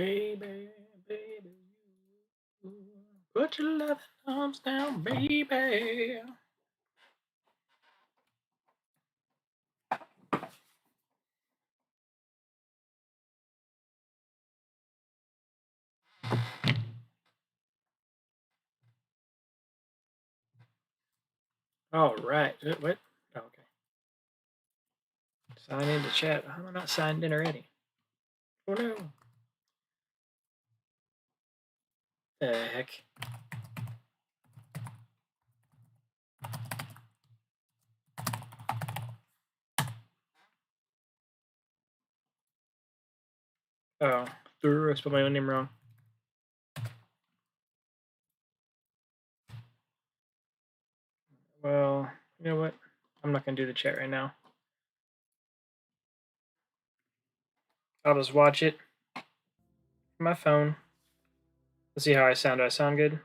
Baby, baby, you put your loving arms down, baby. All right. What? Oh, okay. Sign into chat. How am I not signed in already? Oh no. The heck. Oh, I spelled my own name wrong. Well, you know what? I'm not going to do the chat right now. I'll just watch it on my phone. Let's see how I sound. Do I sound good?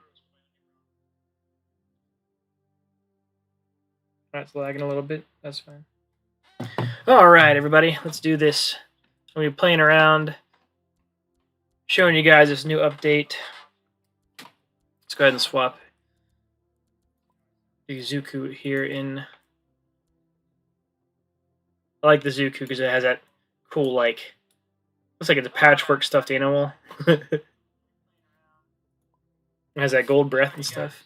It's lagging a little bit. That's fine. All right, everybody. Let's do this. I'm going to be playing around, showing you guys this new update. Let's go ahead and swap the Zuku here in. I like the Zuku because it has that cool, like, looks like it's a patchwork stuffed animal. It has that gold breath and stuff.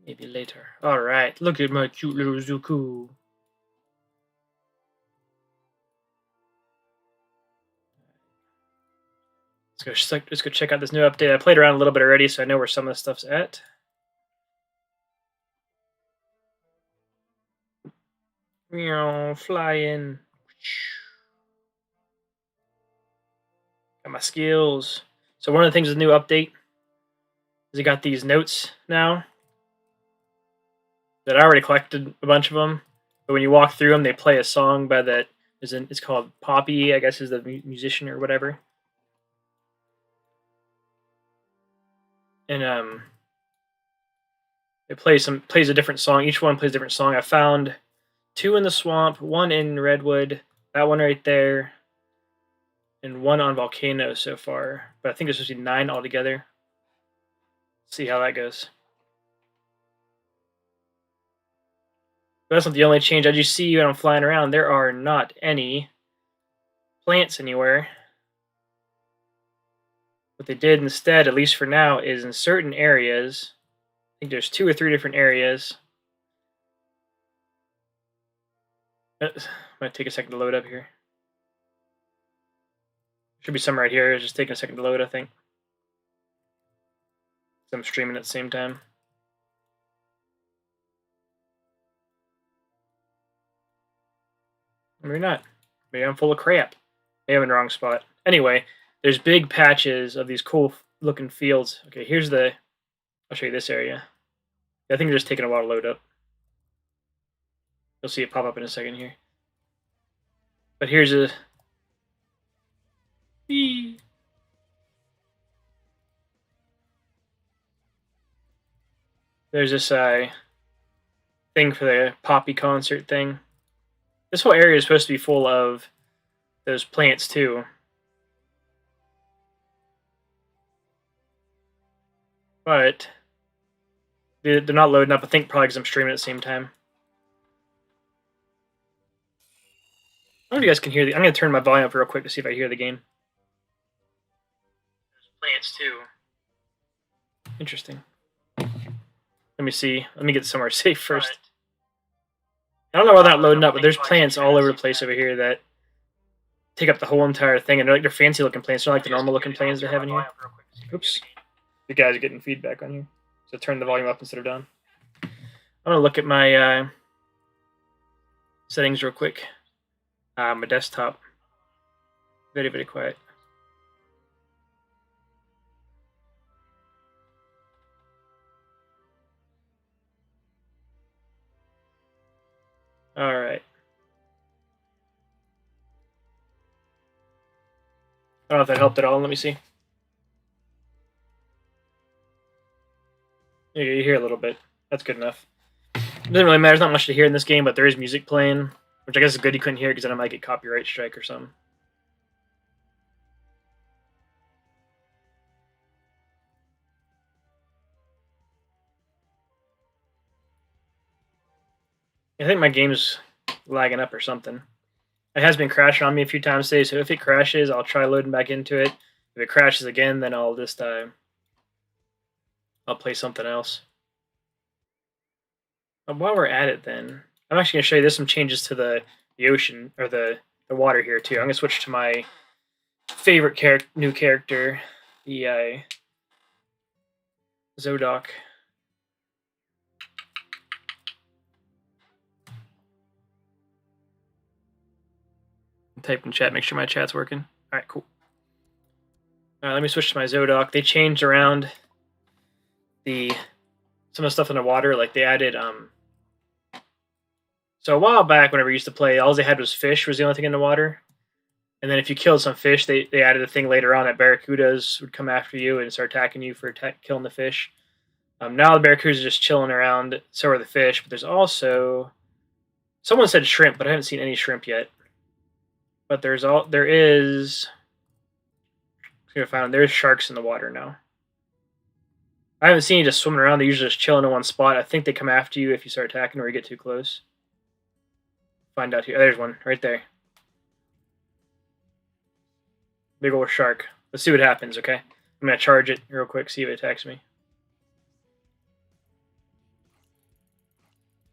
Maybe later. All right, look at my cute little Zuku. Let's go check out this new update. I played around a little bit already, so I know where some of the stuff's at. Meow, fly in. Got my skills. So one of the things with the new update is you got these notes now that I already collected a bunch of them. But when you walk through them, they play a song by that. It's called Poppy, I guess, is the musician or whatever. And it plays a different song. Each one plays a different song. I found 2 in the swamp, 1 in Redwood, that one right there, and 1 on Volcano so far. But I think there's supposed to be 9 altogether. See how that goes. But that's not the only change. As you see when I'm flying around, there are not any plants anywhere. What they did instead, at least for now, is in certain areas. I think there's 2 or 3 different areas. Might take a second to load up here. Should be some right here. It's just taking a second to load, I think. So I'm streaming at the same time. Maybe not. Maybe I'm full of crap. Maybe I'm in the wrong spot. Anyway, there's big patches of these cool looking fields. Okay, here's the. I'll show you this area. I think they're just taking a while to load up. You'll see it pop up in a second here. But here's a. There's this thing for the Poppy concert thing. This whole area is supposed to be full of those plants too. But they're not loading up, I think probably because I'm streaming at the same time. I don't know if you guys can hear I'm going to turn my volume up real quick to see if I hear the game. There's plants too. Interesting. Let me see. Let me get somewhere safe first. Right. I don't know why they're not loading up, but there's plants all over the place over here that take up the whole entire thing, and they're fancy looking plants. They're not like the normal looking plants they have in here. Oops. You guys are getting feedback on here. So turn the volume up instead of down. I'm going to look at my settings real quick. My desktop. Very, very quiet. All right. I don't know if that helped at all. Let me see. You hear a little bit. That's good enough. It doesn't really matter. There's not much to hear in this game, but there is music playing. Which I guess is good you couldn't hear because then I might get copyright strike or something. I think my game's lagging up or something. It has been crashing on me a few times today, so if it crashes, I'll try loading back into it. If it crashes again, then I'll just I'll play something else. But while we're at it, then I'm actually gonna show you. There's some changes to the ocean or the water here too. I'm gonna switch to my favorite new character, the Zodok. Type in chat, make sure my chat's working. All right, cool. Let me switch to my Zodok. They changed around some of the stuff in the water. Like they added so a while back, whenever I used to play, all they had was fish was the only thing in the water. And then if you killed some fish, they added a thing later on that barracudas would come after you and start attacking you for killing the fish. Now the barracudas are just chilling around. So are the fish. But there's also someone said shrimp, but I haven't seen any shrimp yet. But there's sharks in the water now. I haven't seen you just swimming around. They're usually just chilling in one spot. I think they come after you if you start attacking or you get too close. Find out here. Oh, there's one right there. Big old shark. Let's see what happens, okay? I'm going to charge it real quick, see if it attacks me.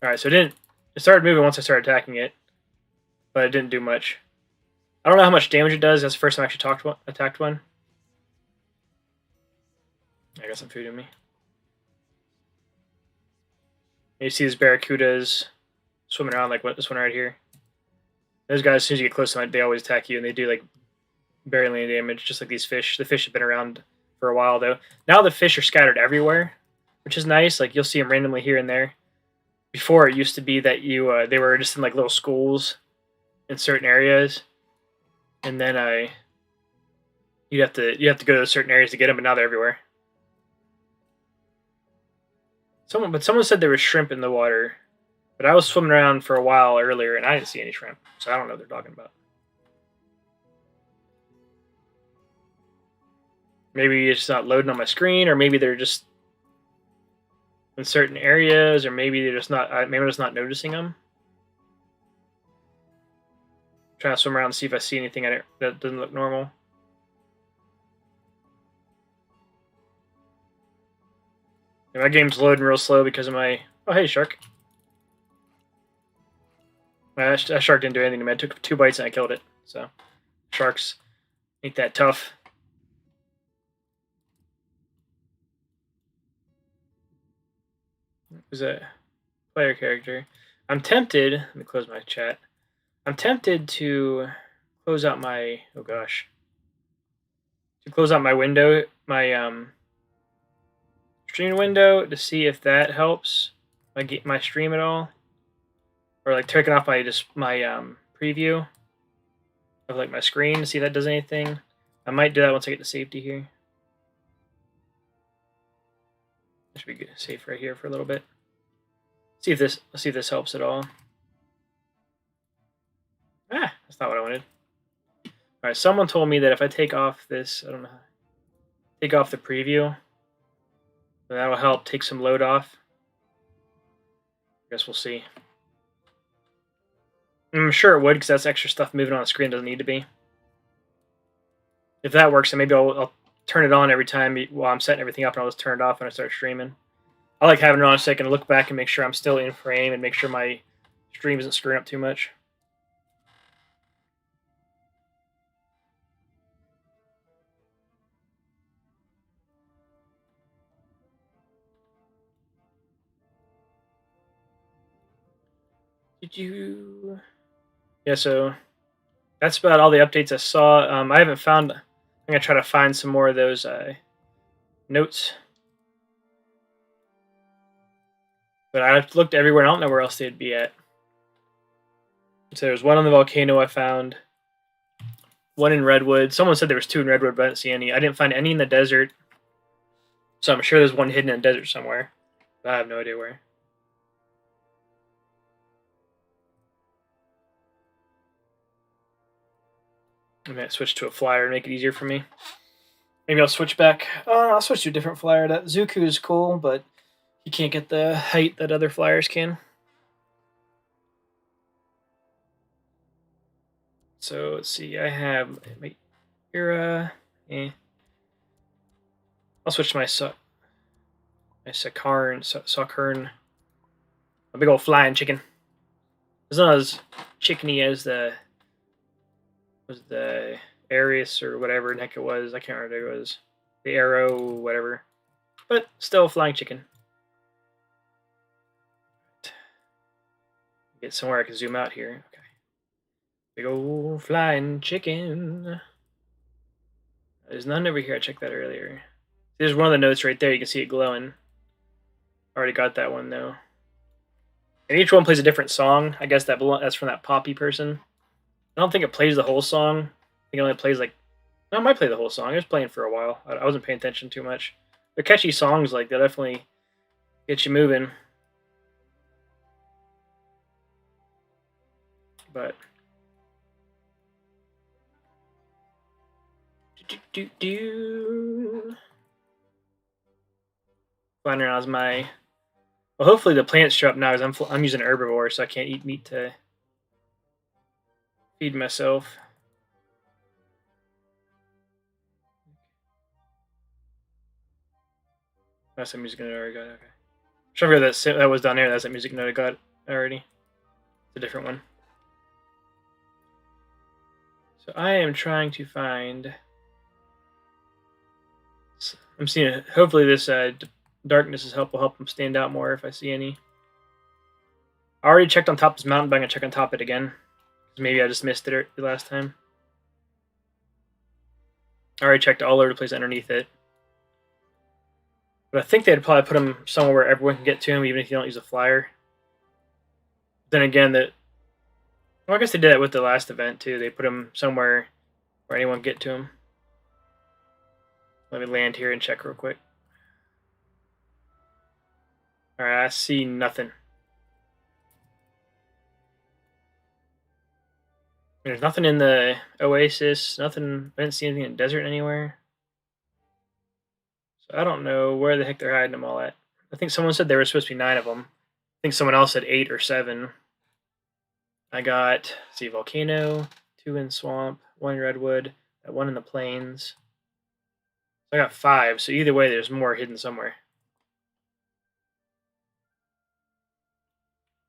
Alright, so it started moving once I started attacking it. But it didn't do much. I don't know how much damage it does. That's the first time I actually attacked one. I got some food in me. And you see these barracudas swimming around like this one right here. Those guys, as soon as you get close to them, they always attack you, and they do like barely any damage, just like these fish. The fish have been around for a while, though. Now the fish are scattered everywhere, which is nice. Like you'll see them randomly here and there. Before, it used to be that they were just in like little schools in certain areas. And then you have to go to certain areas to get them, but now they're everywhere. Someone said there was shrimp in the water, but I was swimming around for a while earlier and I didn't see any shrimp, so I don't know what they're talking about. Maybe it's not loading on my screen, or maybe they're just in certain areas, or maybe they're just not. Maybe I'm just not noticing them. Trying to swim around and see if I see anything that doesn't look normal. And my game's loading real slow because of my... Oh, hey, shark. That shark didn't do anything to me. I took 2 bites and I killed it. So, sharks ain't that tough. Who's a player character? I'm tempted... Let me close my chat. I'm tempted to close out my... Oh, gosh. To close out my window, my stream window, to see if that helps my stream at all, or like taking off my preview of like my screen to see if that does anything. I might do that once I get to safety here. I should be good, safe right here for a little bit. Let's see if this helps at all. Ah, that's not what I wanted. All right, someone told me that if I take off this, I don't know, take off the preview, then that'll help take some load off. I guess we'll see. I'm sure it would, because that's extra stuff moving on the screen doesn't need to be. If that works, then maybe I'll turn it on every time while I'm setting everything up, and I'll just turn it off when I start streaming. I like having it on so I can look back and make sure I'm still in frame and make sure my stream isn't screwing up too much. Yeah, so that's about all the updates I saw. I haven't found... I'm going to try to find some more of those notes. But I've looked everywhere, and I don't know where else they'd be at. So there's one on the volcano I found. One in Redwood. Someone said there was 2 in Redwood, but I didn't see any. I didn't find any in the desert. So I'm sure there's one hidden in the desert somewhere. But I have no idea where. I might switch to a flyer and make it easier for me. Maybe I'll switch back. I'll switch to a different flyer. That Zuku is cool, but he can't get the height that other flyers can. So let's see. I have my Era. I'll switch to my Sakarn. A big old flying chicken. It's not as chickeny as the Arius or whatever the heck it was. I can't remember what it was. The Arrow, whatever. But still a flying chicken. Get somewhere I can zoom out here. Okay. Big old flying chicken. There's none over here. I checked that earlier. There's one of the notes right there. You can see it glowing. Already got that one though. And each one plays a different song. I guess that's from that Poppy person. I don't think it plays the whole song. I think it only plays like... No, it might play the whole song. It was playing for a while. I wasn't paying attention too much. They're catchy songs, like, they'll definitely get you moving. But... Flying around as my... Well, hopefully the plants show up now, because I'm using herbivore, so I can't eat meat to feed myself. That's a music note I already got, okay. Sure, that was down there, that's a music note I got already. It's a different one. So I am trying to find... I'm seeing, hopefully this darkness will help them stand out more if I see any. I already checked on top of this mountain, but I'm going to check on top of it again. Maybe I just missed it the last time. I already checked all over the place underneath it. But I think they'd probably put them somewhere where everyone can get to them, even if you don't use a flyer. Then again, well, I guess they did that with the last event too. They put them somewhere where anyone can get to them. Let me land here and check real quick. Alright, I see nothing. There's nothing in the oasis, nothing. I didn't see anything in the desert anywhere. So I don't know where the heck they're hiding them all at. I think someone said there were supposed to be 9 of them. I think someone else said 8 or 7. I got, let's see, volcano, 2 in swamp, 1 in redwood, 1 in the plains. So I got 5, so either way there's more hidden somewhere.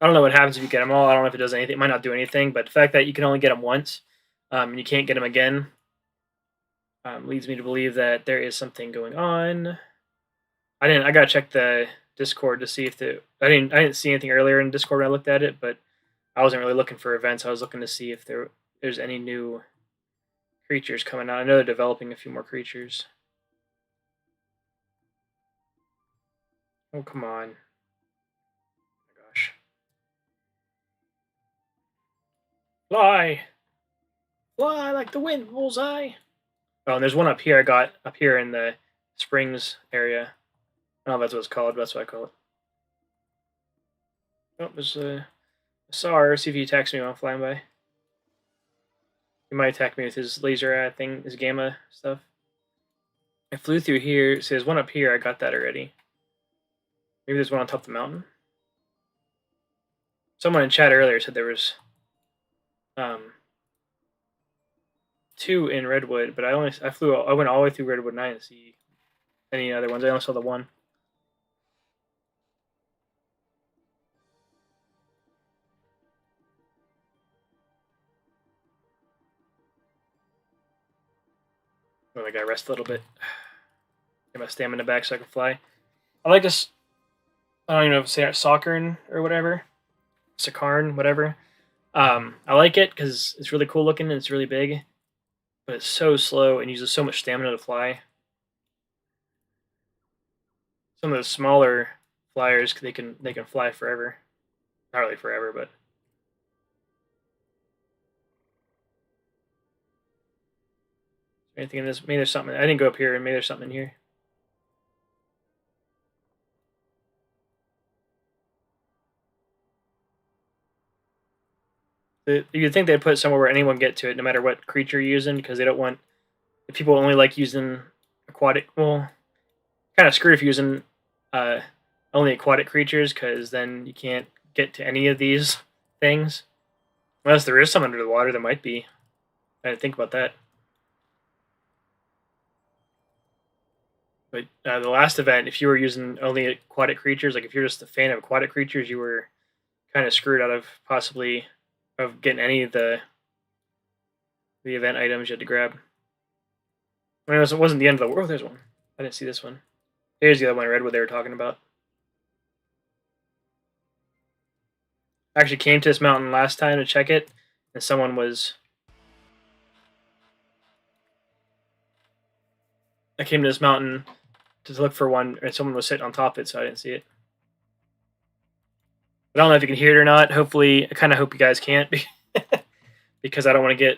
I don't know what happens if you get them all. I don't know if it does anything. It might not do anything, but the fact that you can only get them once and you can't get them again leads me to believe that there is something going on. I gotta check the Discord to see if I didn't see anything earlier in Discord when I looked at it, but I wasn't really looking for events. I was looking to see if there's any new creatures coming out. I know they're developing a few more creatures. Oh, come on. Oh my gosh. Fly! Fly like the wind, bullseye! Oh, and there's one up here I got up here in the springs area. I don't know if that's what it's called, but that's what I call it. Oh, there's a SAR. See if he attacks me while I'm flying by. He might attack me with his laser thing, his gamma stuff. I flew through here. So there's one up here. I got that already. Maybe there's one on top of the mountain. Someone in chat earlier said there was 2 in redwood, but I went all the way through redwood and I didn't see any other ones. I only saw the 1. Oh, I gotta rest a little bit. Get my stamina back so I can fly. I like this. I don't even know if it's Sakarn or whatever. Sakarn, whatever. I like it because it's really cool looking and it's really big, but it's so slow and uses so much stamina to fly. Some of the smaller flyers, they can fly forever. Not really forever, but. Anything in this? Maybe there's something. I didn't go up here, and maybe there's something in here. You'd think they'd put it somewhere where anyone get to it, no matter what creature you're using, because they don't want if people only like using aquatic. Well, kind of screwed if you're using only aquatic creatures, because then you can't get to any of these things. Unless there is some under the water, there might be. I didn't think about that. But the last event, if you were using only aquatic creatures, like if you're just a fan of aquatic creatures, you were kind of screwed out of possibly of getting any of the event items you had to grab. I mean, it wasn't the end of the world. There's one. I didn't see this one. Here's the other one I read what they were talking about. I actually came to this mountain last time to check it, and someone was... I came to this mountain to look for one, and someone was sitting on top of it, so I didn't see it. But I don't know if you can hear it or not. Hopefully, I kind of hope you guys can't, because I don't want to get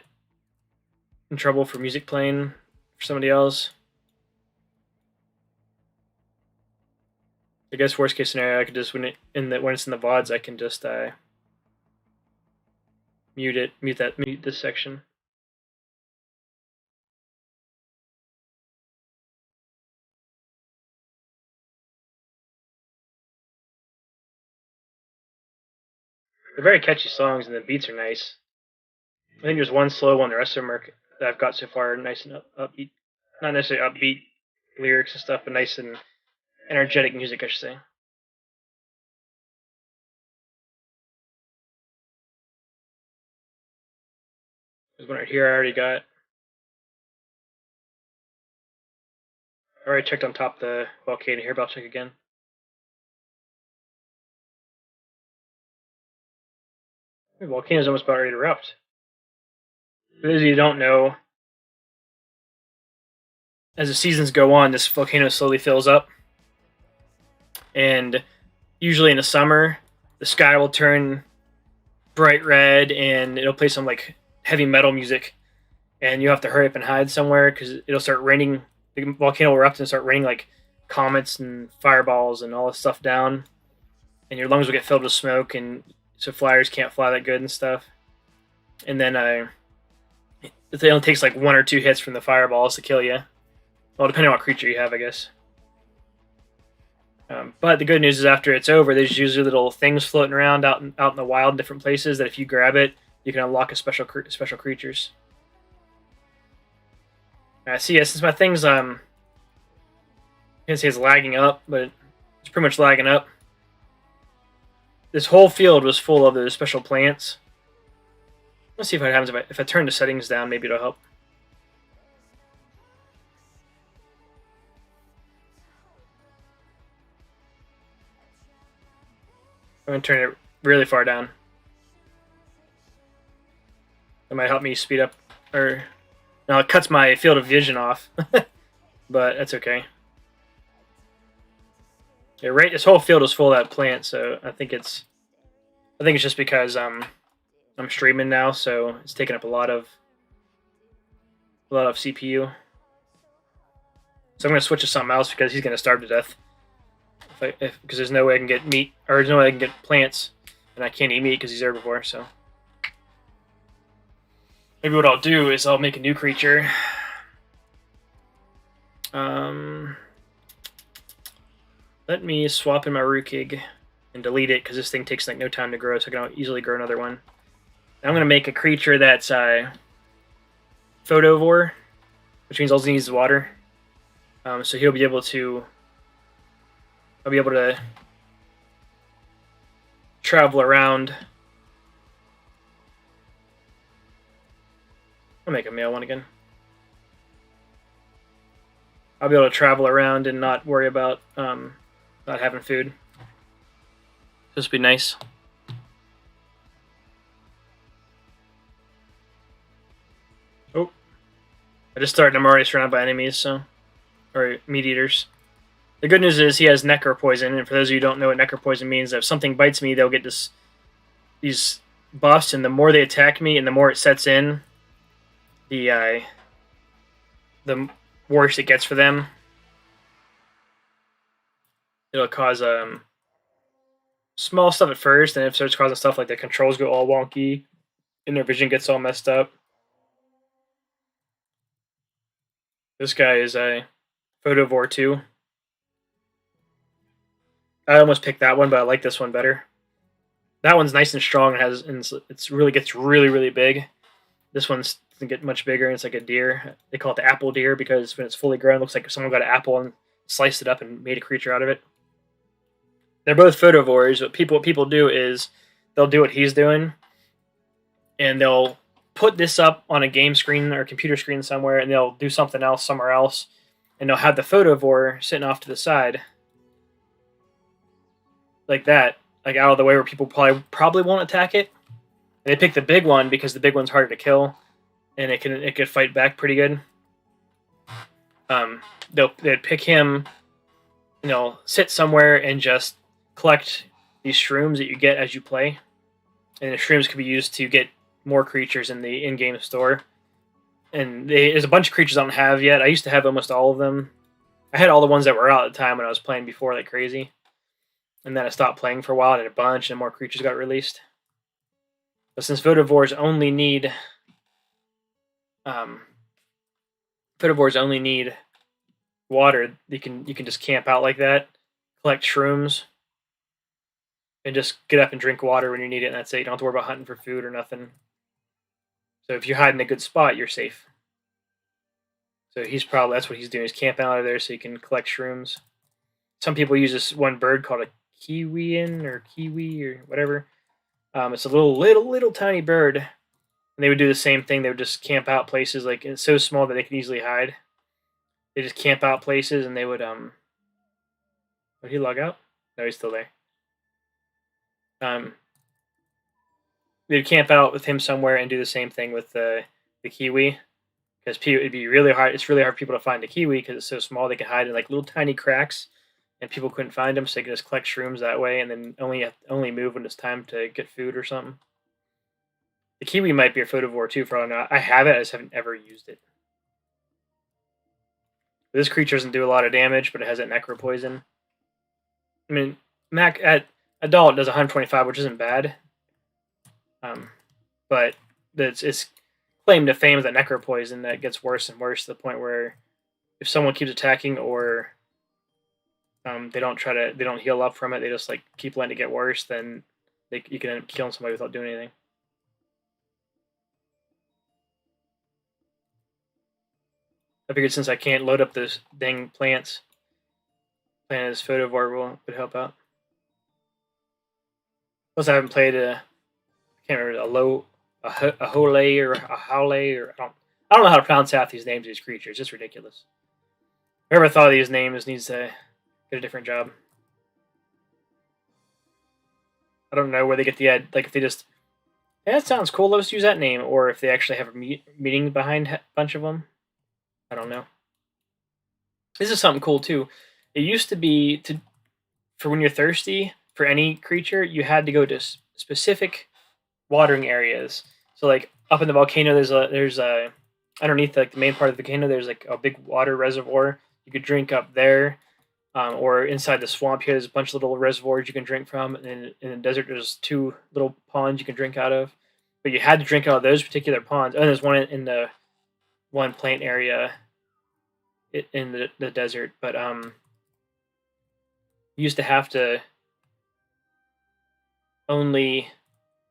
in trouble for music playing for somebody else. I guess worst case scenario, I could just when it's in the VODs, I can just mute this section. They're very catchy songs, and the beats are nice. I think there's one slow one. The rest of them are that I've got so far nice and upbeat. Not necessarily upbeat lyrics and stuff, but nice and energetic music, I should say. There's one right here I already got. I already checked on top of the volcano here, but I'll check again. The volcano's almost about ready to erupt. For those of you who don't know, as the seasons go on, this volcano slowly fills up. And usually in the summer, the sky will turn bright red and it'll play some like heavy metal music. And you have to hurry up and hide somewhere because it'll start raining. The volcano will erupt and start raining like comets and fireballs and all this stuff down. And your lungs will get filled with smoke, and so flyers can't fly that good and stuff. And then it only takes like 1 or 2 hits from the fireballs to kill you. Well, depending on what creature you have, I guess. But the good news is after it's over, there's usually little things floating around out in the wild in different places that if you grab it, you can unlock a special creatures. See, since my thing's you can see it's lagging up, but it's pretty much lagging up. This whole field was full of those special plants. Let's see if it happens if I turn the settings down. Maybe it'll help. I'm going to turn it really far down. That might help me speed up. Or no, it cuts my field of vision off. But that's okay. Yeah, right. This whole field is full of that plant, so I think it's just because I'm streaming now, so it's taking up a lot of CPU. So I'm gonna switch to something else because he's gonna starve to death. Because there's no way I can get meat, or there's no way I can get plants, and I can't eat meat because he's herbivore. So maybe what I'll do is I'll make a new creature. Let me swap in my Rukig and delete it because this thing takes like no time to grow, so I can easily grow another one. And I'm gonna make a creature that's photovore, which means all he needs is water. So he'll be able to. I'll be able to travel around. I'll make a male one again. I'll be able to travel around and not worry about not having food. This would be nice. Oh. I just started. I'm already surrounded by enemies, so. Or meat eaters. The good news is he has necro poison, and for those of you who don't know what necro poison means, if something bites me, they'll get these buffs, and the more they attack me and the more it sets in, the worse it gets for them. It'll cause small stuff at first, and if it starts causing stuff like the controls go all wonky, and their vision gets all messed up. This guy is a Photovore 2. I almost picked that one, but I like this one better. That one's nice and strong and it's really gets really big. This one doesn't get much bigger, and it's like a deer. They call it the apple deer because when it's fully grown, it looks like someone got an apple and sliced it up and made a creature out of it. They're both Photovores, but what people do is they'll do what he's doing, and they'll put this up on a game screen or computer screen somewhere, and they'll do something else somewhere else, and they'll have the Photovore sitting off to the side, like that, like out of the way where people probably won't attack it. And they pick the big one because the big one's harder to kill, and it could fight back pretty good. They'd pick him, sit somewhere and just collect these shrooms that you get as you play, and the shrooms can be used to get more creatures in the in-game store. And there's a bunch of creatures I don't have yet. I used to have almost all of them. I had all the ones that were out at the time when I was playing before like crazy, and then I stopped playing for a while, and a bunch and more creatures got released. But since Photovores only need water, you can just camp out like that, collect shrooms, and just get up and drink water when you need it, and that's it. You don't have to worry about hunting for food or nothing. So if you hide in a good spot, you're safe. So that's what he's doing, is camping out of there so you can collect shrooms. Some people use this one bird called a kiwi or whatever. It's a little tiny bird, and they would do the same thing. They would just camp out places, like it's so small that they can easily hide. They just camp out places, and they would Would he log out? No, he's still there. We'd camp out with him somewhere and do the same thing with the kiwi, because it'd be really hard. It's really hard for people to find the kiwi because it's so small. They can hide in like little tiny cracks, and people couldn't find them, so they can just collect shrooms that way, and then only move when it's time to get food or something. The kiwi might be a Photovore too, for all I know. I have it, I just haven't ever used it. This creature doesn't do a lot of damage, but it has that necro poison. I mean, at adult does 125, which isn't bad. But it's claim to fame that necro poison that gets worse and worse to the point where if someone keeps attacking or they don't heal up from it, they just like keep letting it get worse, then you can end up killing somebody without doing anything. I figured since I can't load up those dang plants, playing as Photovore would help out. Plus, I haven't played I can't remember a hole or a howle, or I don't know how to pronounce half these names of these creatures. It's ridiculous. Whoever thought of these names needs to get a different job. I don't know where they get the if they just, hey, that sounds cool, let's use that name, or if they actually have a meaning behind a bunch of them. I don't know. This is something cool too. It used to be for when you're thirsty for any creature, you had to go to specific watering areas. So like up in the volcano, there's a underneath like the main part of the volcano, there's like a big water reservoir. You could drink up there, or inside the swamp here, there's a bunch of little reservoirs you can drink from. And in the desert, there's 2 little ponds you can drink out of. But you had to drink out of those particular ponds. And there's one in the one plant area in the desert. But you used to have to only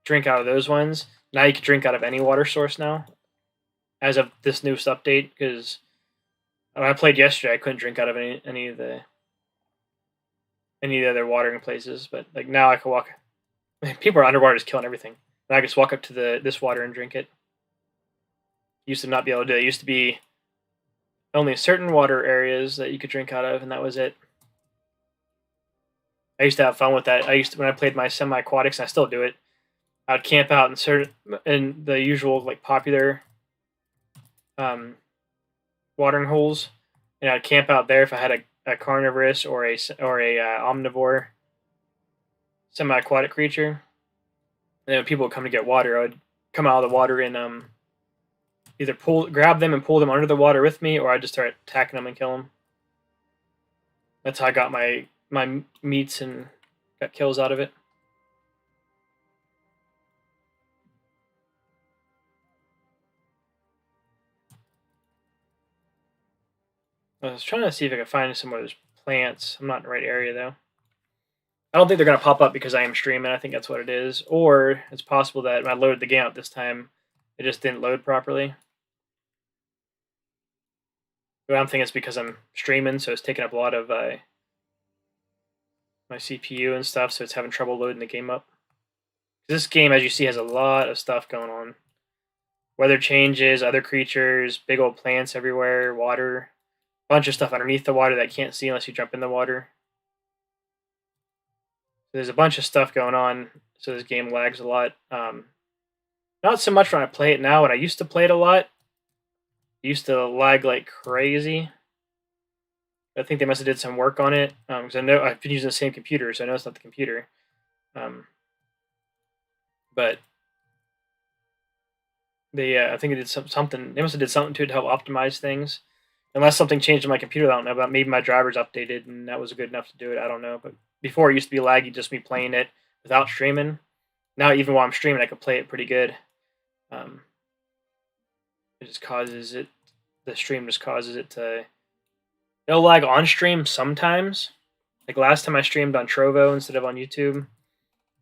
drink out of those ones. Now you can drink out of any water source now, as of this newest update. Because when I played yesterday, I couldn't drink out of any of the other watering places. But like now, I can walk. People are underwater just killing everything. And I just walk up to this water and drink it. Used to not be able to do it. It used to be only certain water areas that you could drink out of, and that was it. I used to have fun with that. When I played my semi-aquatics, and I still do it, I'd camp out in the usual like popular watering holes, and I'd camp out there if I had a carnivorous or a omnivore semi-aquatic creature. And then when people would come to get water, I would come out of the water and either grab them and pull them under the water with me, or I'd just start attacking them and kill them. That's how I got my meats and got kills out of it. I was trying to see if I could find some of those plants. I'm not in the right area though. I don't think they're going to pop up because I am streaming. I think that's what it is. Or it's possible that when I loaded the game out this time, it just didn't load properly. But I'm thinking it's because I'm streaming, so it's taking up a lot of my CPU and stuff, so it's having trouble loading the game up. This game, as you see, has a lot of stuff going on. Weather changes, other creatures, big old plants everywhere, water, bunch of stuff underneath the water that you can't see unless you jump in the water. There's a bunch of stuff going on, so this game lags a lot. Not so much when I play it now. When I used to play it a lot, it used to lag like crazy. I think they must have did some work on it, because I know I've been using the same computer, so I know it's not the computer. But they, I think it did something. They must have did something to it to help optimize things. Unless something changed in my computer, I don't know about. Maybe my drivers updated, and that was good enough to do it. I don't know. But before, it used to be laggy, just me playing it without streaming. Now, even while I'm streaming, I can play it pretty good. It just causes it. The stream just causes it to. It'll lag on stream sometimes. Like last time I streamed on Trovo instead of on YouTube,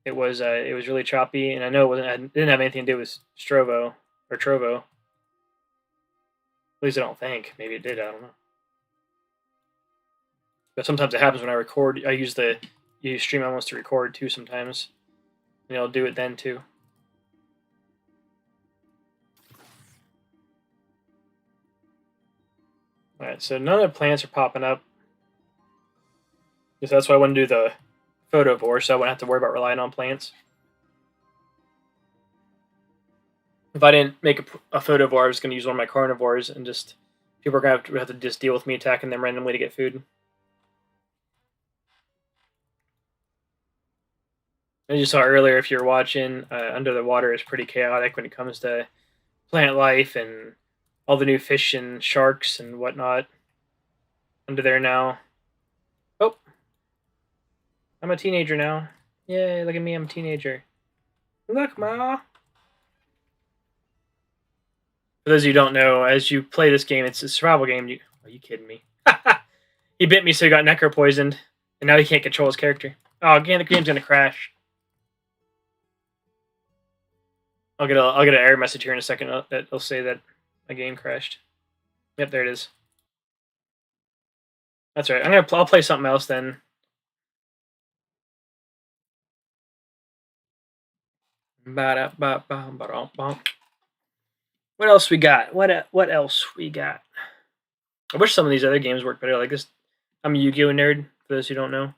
it was really choppy, and I know it didn't have anything to do with Strovo or Trovo. At least I don't think. Maybe it did. I don't know. But sometimes it happens when I record. I use Stream Elements to record too sometimes, and it'll do it then too. All right, so none of the plants are popping up. So that's why I want to do the photovore, so I wouldn't have to worry about relying on plants. If I didn't make a photovore, I was going to use one of my carnivores, and just people are going to have to just deal with me attacking them randomly to get food. As you saw earlier, if you're watching, under the water is pretty chaotic when it comes to plant life and all the new fish and sharks and whatnot under there now. Oh, I'm a teenager now. Yay, look at me, I'm a teenager. Look, Ma. For those of you who don't know, as you play this game, it's a survival game. Are you kidding me? He bit me, so he got necro poisoned, and now he can't control his character. Oh, again, the game's gonna crash. I'll get an error message here in a second that'll say that my game crashed. Yep, there it is. That's right. I'll play something else then. What else we got? What else we got? I wish some of these other games worked better. Like this, I'm a Yu-Gi-Oh nerd. For those who don't know,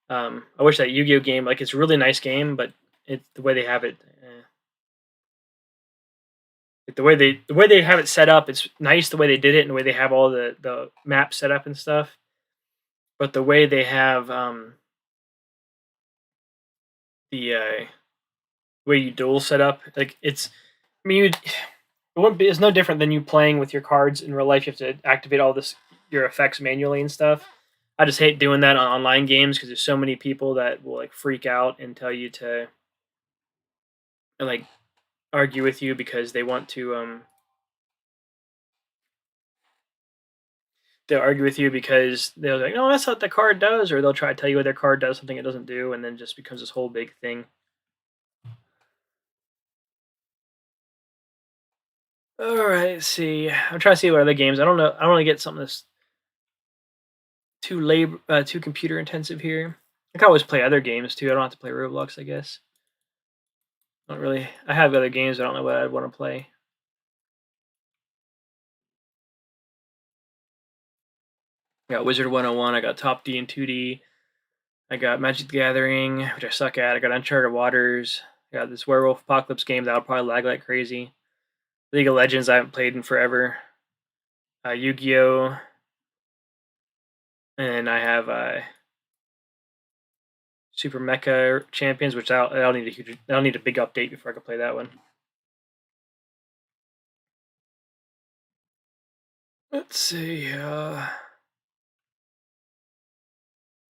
I wish that Yu-Gi-Oh game, like it's a really nice game, but it's the way they have it. Like the way they have it set up, it's nice the way they did it and the way they have all the maps set up and stuff. But the way they have the way you duel set up, like it's, I mean, it's no different than you playing with your cards in real life. You have to activate all your effects manually and stuff. I just hate doing that on online games because there's so many people that will like freak out and tell you to like argue with you because they want to they'll argue with you because they're like, no, that's what the card does, or they'll try to tell you what their card does, something it doesn't do, and then just becomes this whole big thing. All right, let's see. I'm trying to see what other games. I don't know. I don't want to get something that's too computer intensive here. I can always play other games too. I don't have to play Roblox, I guess. Not really. I have other games. I don't know what I'd want to play. I got Wizard 101. I got Top D and 2D. I got Magic the Gathering, which I suck at. I got Uncharted Waters. I got this Werewolf Apocalypse game that'll probably lag like crazy. League of Legends I haven't played in forever. Yu-Gi-Oh! And I have Super Mecha Champions, which I'll need a big update before I can play that one. Let's see. I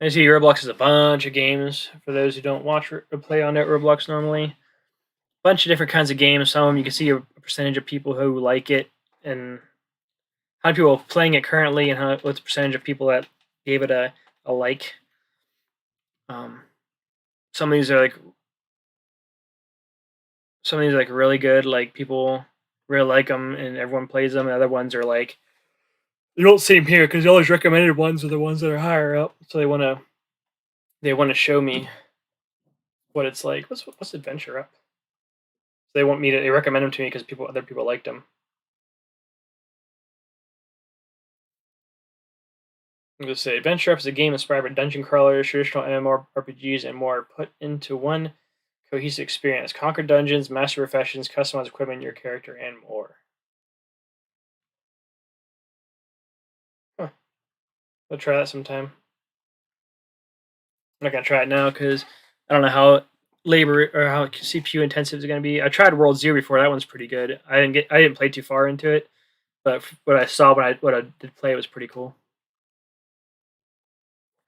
see Roblox has a bunch of games for those who don't watch or play on Roblox normally. Bunch of different kinds of games. Some of them you can see a percentage of people who like it and how many people are playing it currently, and what's the percentage of people that gave it a like. Some of these are like really good, like people really like them and everyone plays them. And other ones are like, you don't see them here because the always recommended ones are the ones that are higher up, so they want to show me what it's like. What's Adventure up? So they recommend them to me because other people liked them. I'm going to say Adventure Up is a game inspired by dungeon crawlers, traditional MMORPGs, and more, put into one cohesive experience. Conquer dungeons, master professions, customize equipment, your character, and more. Huh. I'll try that sometime. I'm not going to try it now because I don't know how labor or how CPU intensive it's going to be. I tried World Zero before. That one's pretty good. I didn't play too far into it, but what I saw what I did play was pretty cool.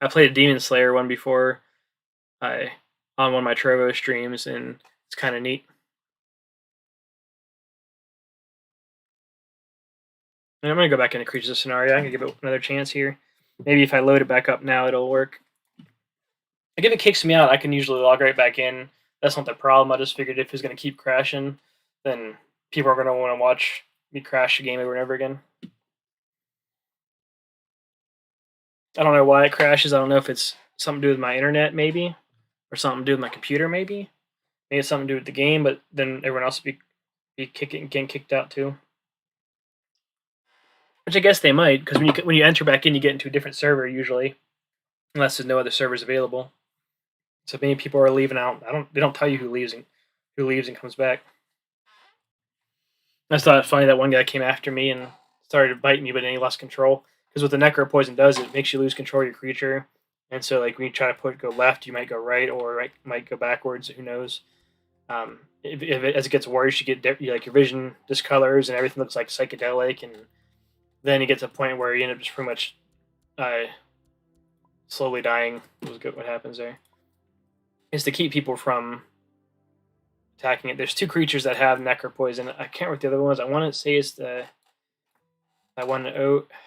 I played a Demon Slayer one before on one of my Trovo streams, and it's kind of neat. And I'm going to go back into Creatures of Sonaria. I'm going to give it another chance here. Maybe if I load it back up now, it'll work. Like if it kicks me out, I can usually log right back in. That's not the problem. I just figured if it's going to keep crashing, then people are going to want to watch me crash the game over and over again. I don't know why it crashes. I don't know if it's something to do with my internet, maybe, or something to do with my computer, maybe. Maybe it's something to do with the game, but then everyone else will be getting kicked out too. Which I guess they might, because when you enter back in, you get into a different server usually, unless there's no other servers available. So many people are leaving out. They don't tell you who leaves and comes back. I just thought it funny that one guy came after me and started to bite me, but then he lost control. Because what the necro poison does, it makes you lose control of your creature. And so, like when you try to go left, you might go right, or might go backwards. Who knows? As it gets worse, you get your vision discolors and everything looks like psychedelic, and then you get to a point where you end up just pretty much slowly dying. What happens there is to keep people from attacking it. There's two creatures that have necro poison. I can't remember what the other one was. I want to say it's that one. I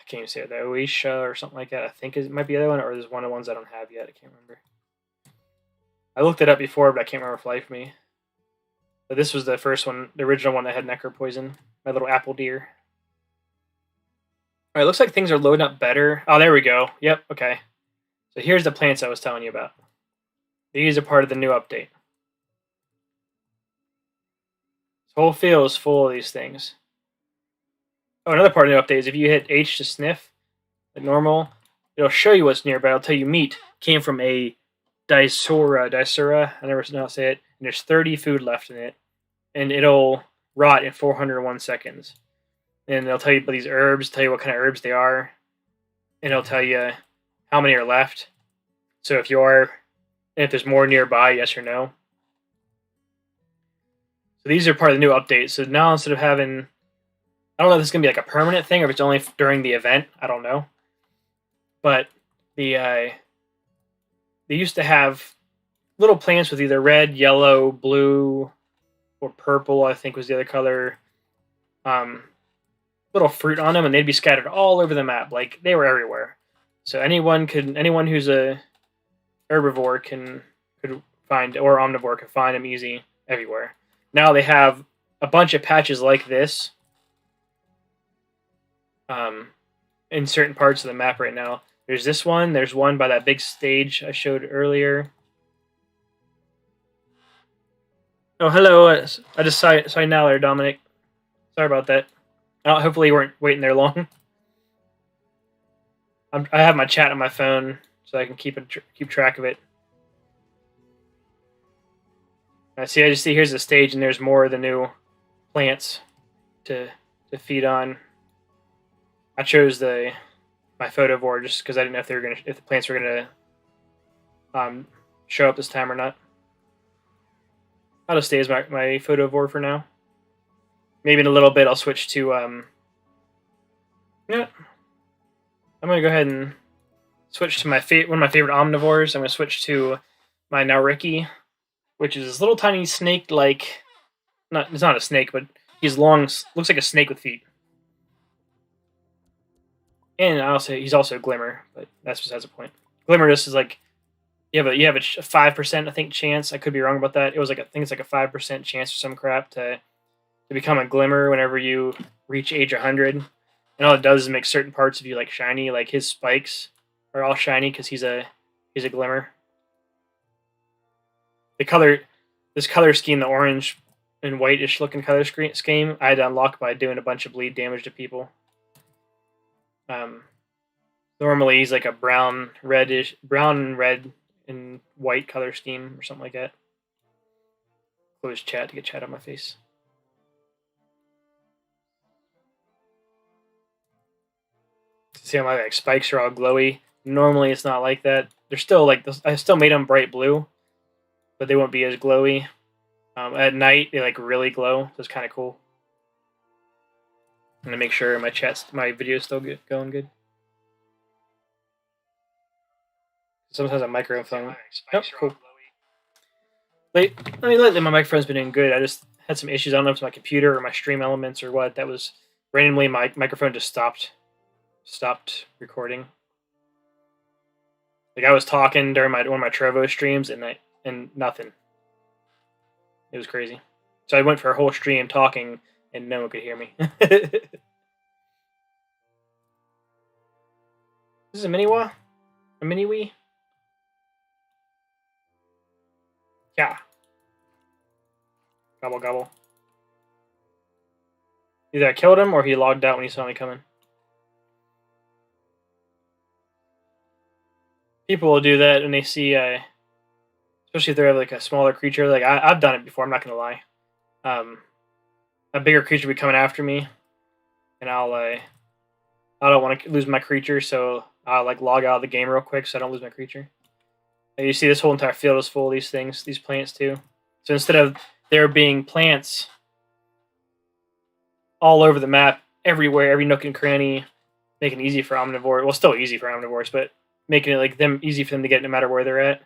can't even say it. The Oisha or something like that. I think it might be the other one, or there's one of the ones I don't have yet. I can't remember. I looked it up before, but I can't remember for life of me. But this was the first one, the original one that had necro poison. My little apple deer. All right, looks like things are loading up better. Oh, there we go. Yep. Okay. So here's the plants I was telling you about. These are part of the new update. This whole field is full of these things. Oh, another part of the update is if you hit H to sniff, like normal, it'll show you what's nearby. It'll tell you meat came from a Dicera, I never know how to say it, and there's 30 food left in it, and it'll rot in 401 seconds. And they'll tell you about these herbs, tell you what kind of herbs they are, and it'll tell you how many are left. So if there's more nearby, yes or no. So these are part of the new update. So now instead of having, I don't know if this is going to be like a permanent thing or if it's only during the event. I don't know. But they used to have little plants with either red, yellow, blue, or purple, I think was the other color, little fruit on them, and they'd be scattered all over the map. Like, they were everywhere. So anyone who's a herbivore could find, or omnivore could find them easy everywhere. Now they have a bunch of patches like this in certain parts of the map right now. There's this one. There's one by that big stage I showed earlier. Oh, hello. I just saw you now there, Dominic. Sorry about that. Hopefully you weren't waiting there long. I have my chat on my phone so I can keep track of it. I just see here's the stage, and there's more of the new plants to feed on. I chose my photovore just because I didn't know if the plants were gonna show up this time or not. I'll just stay as my photovore for now. Maybe in a little bit I'll switch to yeah. I'm gonna go ahead and switch to one of my favorite omnivores. I'm gonna switch to my Nauriki, which is this little tiny snake like it's not a snake, but he's long, looks like a snake with feet. And he's also a Glimmer, but that's besides the point. Glimmer just is like you have a 5% I think chance. I could be wrong about that. It was like I think it's like a 5% chance or some crap to become a Glimmer whenever you reach age 100. And all it does is make certain parts of you like shiny. Like his spikes are all shiny because he's a Glimmer. This color scheme, the orange and whitish looking color scheme, I had to unlock by doing a bunch of bleed damage to people. Normally he's like a brown, red and white color scheme or something like that. Close chat to get chat on my face. See how my spikes are all glowy. Normally it's not like that. They're still like I still made them bright blue, but they won't be as glowy. At night they like really glow. So it's kind of cool. I'm gonna make sure my video's still going good. Sometimes a microphone. Oh, cool. Lately my microphone's been doing good. I just had some issues. I don't know if it's my computer or my stream elements or what. That was randomly my microphone just stopped recording. Like I was talking during one of my Trovo streams and nothing. It was crazy. So I went for a whole stream talking and no one could hear me. This is a mini-wah? A mini-wee? Yeah. Gobble gobble. Either I killed him or he logged out when he saw me coming. People will do that when they see, especially if they're like a smaller creature. Like I've done it before. I'm not gonna lie. A bigger creature will be coming after me, and I don't want to lose my creature, so I'll like log out of the game real quick so I don't lose my creature. And you see this whole entire field is full of these things, these plants too. So instead of there being plants all over the map, everywhere, every nook and cranny, making it easy for omnivores. Well, still easy for omnivores, but making it like easy for them to get no matter where they're at.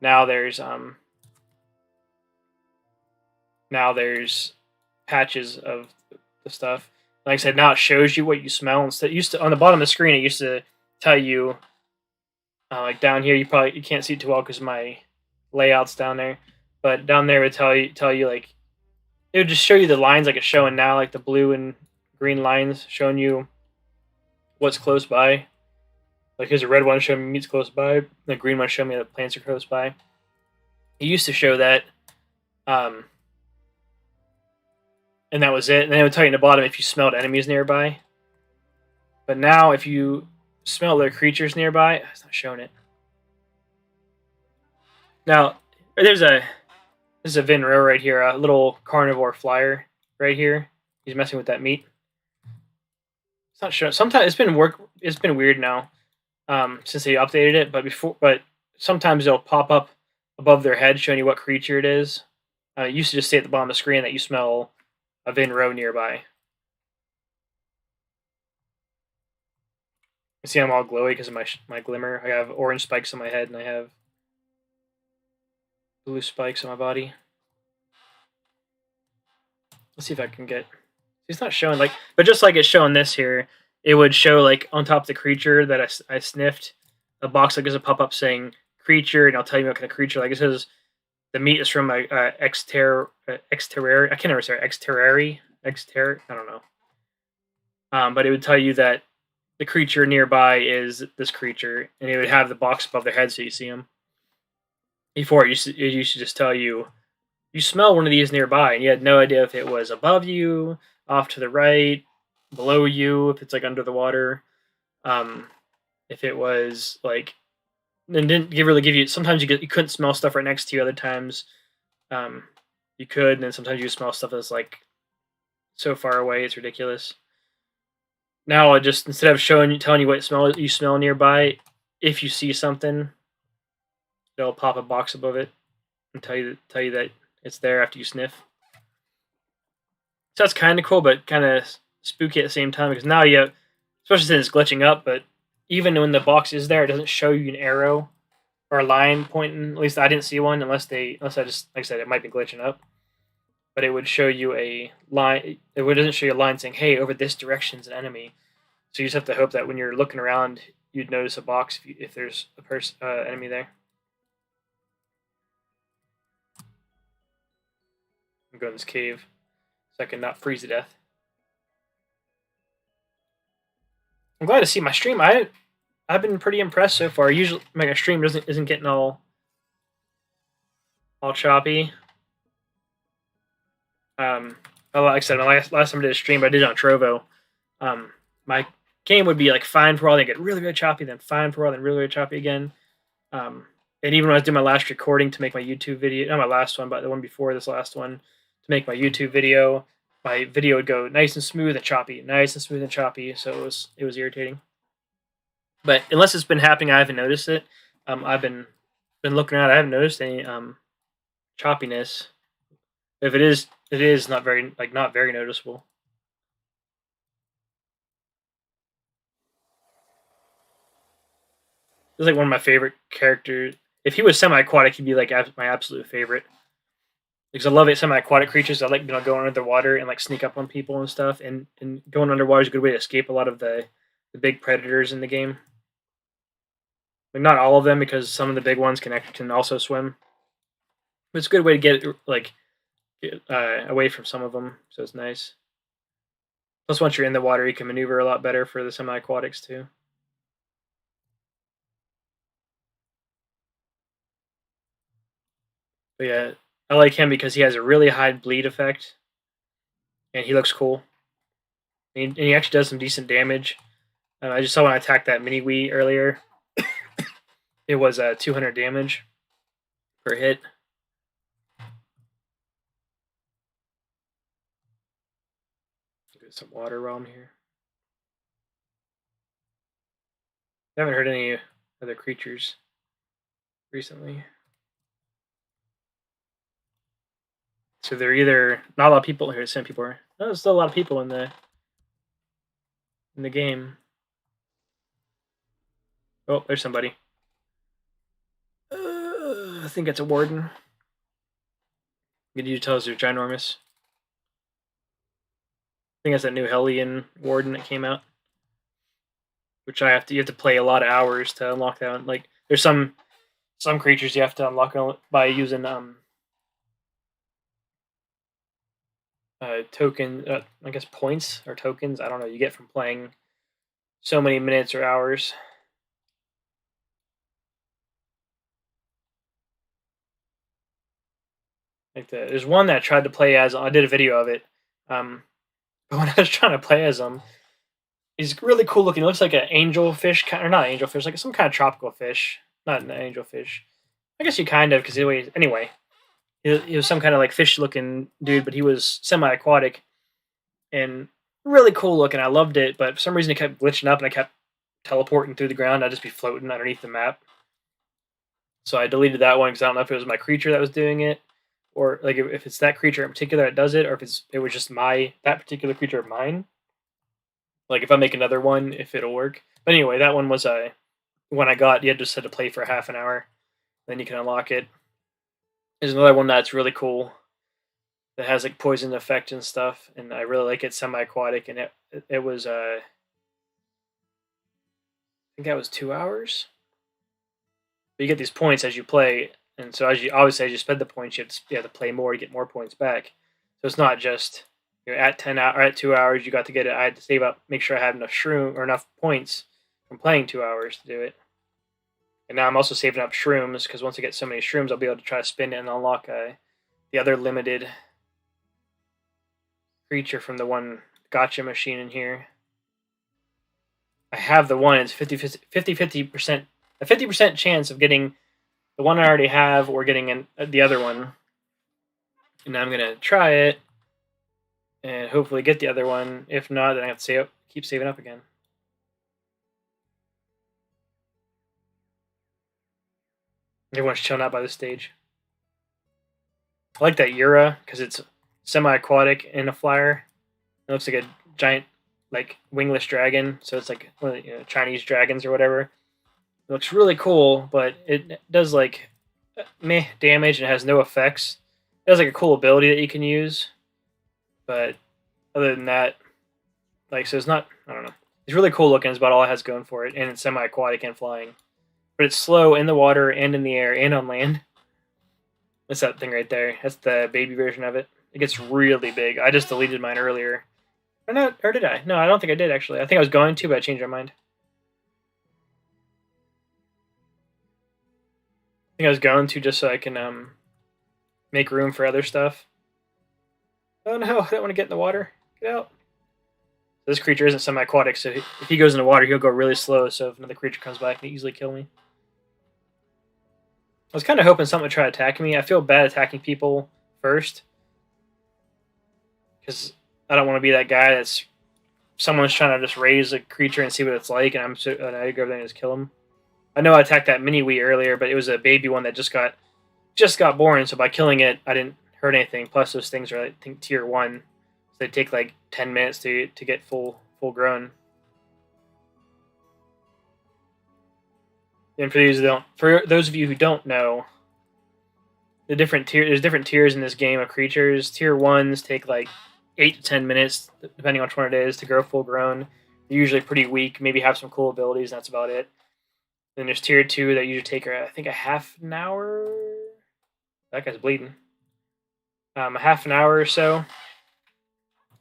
Now there's patches of the stuff. Like I said, now it shows you what you smell. Instead, it used to on the bottom of the screen, it used to tell you, like down here, you can't see it too well because my layout's down there. But down there, it would tell you like it would just show you the lines like it's showing now, like the blue and green lines showing you what's close by. Like here's a red one showing me meat's close by. The green one showing me that plants are close by. It used to show that, and that was it. And then it would tell you in the bottom if you smelled enemies nearby. But now if you smell their creatures nearby, it's not showing it. Now there's a Vinro right here, a little carnivore flyer right here. He's messing with that meat. It's not showing. Sometimes it's been weird now. Since they updated it, but sometimes it'll pop up above their head showing you what creature it is. It used to just say at the bottom of the screen that you smell a Vinro nearby. You see I'm all glowy because of my glimmer. I have orange spikes on my head and I have blue spikes on my body. Let's see if I can get... It's not showing like... But just like it's showing this here, it would show like on top of the creature that I sniffed, a box that gives a pop-up saying creature, and I'll tell you what kind of creature. Like it says the meat is from Exterrari. I can't remember, sorry, Exterrari. I don't know. But it would tell you that the creature nearby is this creature, and it would have the box above their head so you see them. Before, it used to just tell you, you smell one of these nearby, and you had no idea if it was above you, off to the right, below you, if it's like under the water. If it was like, and didn't really give you. Sometimes you couldn't smell stuff right next to you. Other times, you could, and then sometimes you smell stuff that's like so far away it's ridiculous. Now, just instead of telling you what you smell nearby, if you see something, it'll pop a box above it and tell you that it's there after you sniff. So that's kind of cool, but kind of spooky at the same time, because now you have, especially since it's glitching up, but even when the box is there, it doesn't show you an arrow or a line pointing. At least I didn't see one, unless I just, like I said, it might be glitching up. But it would show you a line. It doesn't show you a line saying, "Hey, over this direction's an enemy." So you just have to hope that when you're looking around, you'd notice a box if there's a enemy there. I'm going to this cave so I can not freeze to death. I'm glad to see my stream. I've been pretty impressed so far. Usually my stream isn't getting all choppy. Like I said, my last time I did a stream, I did it on Trovo. My game would be like fine for a while, then get really, really choppy, then fine for a while, then really, really choppy again. And even when I was doing my last recording to make my YouTube video, not my last one, but the one before this last one, to make my YouTube video, my video would go nice and smooth and choppy, nice and smooth and choppy. So it was irritating. But unless it's been happening, I haven't noticed it. I've been looking around. I haven't noticed any choppiness. If it is not very noticeable. He's like one of my favorite characters. If he was semi-aquatic, he'd be like my absolute favorite. Because I love it, semi-aquatic creatures. I like going under the water and like sneak up on people and stuff. And going underwater is a good way to escape a lot of the big predators in the game. Like not all of them, because some of the big ones can also swim. But it's a good way to get away from some of them, so it's nice. Plus, once you're in the water, you can maneuver a lot better for the semi-aquatics too. But yeah, I like him because he has a really high bleed effect, and he looks cool. And he actually does some decent damage. I just saw when I attacked that mini Wii earlier, it was 200 damage per hit. Get some water while I'm here. I haven't heard any other creatures recently. So they're either not a lot of people here. Some people are. Oh, there's still a lot of people in the game. Oh, there's somebody. I think it's a warden. Good details are ginormous. I think that's that new Hellion Warden that came out, which you have to play a lot of hours to unlock that one. Like there's some creatures you have to unlock by using token, I guess points or tokens. I don't know. You get from playing so many minutes or hours. Like there's one that I tried to play as. I did a video of it. But when I was trying to play as him, he's really cool looking. It looks like an angelfish, or not angelfish, like some kind of tropical fish. Not an angelfish. I guess you kind of, because anyway, he was some kind of like fish looking dude, but he was semi-aquatic and really cool looking. I loved it, but for some reason it kept glitching up and I kept teleporting through the ground. I'd just be floating underneath the map. So I deleted that one because I don't know if it was my creature that was doing it, or like if it's that creature in particular that does it, or if it was just that particular creature of mine. Like if I make another one, if it'll work. But anyway, that one was one I got. You just had to play for half an hour, then you can unlock it. There's another one that's really cool that has like poison effect and stuff, and I really like it. Semi-aquatic, and it was I think that was 2 hours. But you get these points as you play, and so as you spend the points, you have to play more to get more points back. So it's not just you're at 10 hours or at 2 hours. You got to get it. I had to save up, make sure I had enough shroom or enough points from playing 2 hours to do it. And now I'm also saving up shrooms because once I get so many shrooms, I'll be able to try to spin it and unlock the other limited creature from the one gotcha machine in here. I have the one. It's 50% a 50% chance of getting the one I already have or getting the other one. And I'm gonna try it and hopefully get the other one. If not, then I have to keep saving up again. Everyone's chilling out by the stage. I like that Yura because it's semi-aquatic and a flyer. It looks like a giant, like wingless dragon. So it's like one of the, Chinese dragons or whatever. It looks really cool, but it does like meh damage and has no effects. It has like a cool ability that you can use, but other than that, like, so it's not. I don't know. It's really cool looking. It's about all it has going for it, and it's semi-aquatic and flying. But it's slow in the water and in the air and on land. That's that thing right there. That's the baby version of it. It gets really big. I just deleted mine earlier. Or not, or did I? No, I don't think I did, actually. I think I was going to, but I changed my mind. I think I was going to just so I can make room for other stuff. Oh no, I don't want to get in the water. Get out. This creature isn't semi-aquatic, so if he goes in the water, he'll go really slow, so if another creature comes by, he can easily kill me. I was kind of hoping something would try to attack me. I feel bad attacking people first, because I don't want to be that guy that's someone's trying to just raise a creature and see what it's like, and I go there and just kill him. I know I attacked that mini wheat earlier, but it was a baby one that just got born, so by killing it, I didn't hurt anything. Plus, those things are, I think, tier 1, so they take like 10 minutes to get full grown. And for those of you who don't know, there's different tiers in this game of creatures. Tier 1s take like 8 to 10 minutes, depending on which one it is, to grow full grown. They're usually pretty weak, maybe have some cool abilities, and that's about it. Then there's tier 2 that usually take, I think, a half an hour. That guy's bleeding. A half an hour or so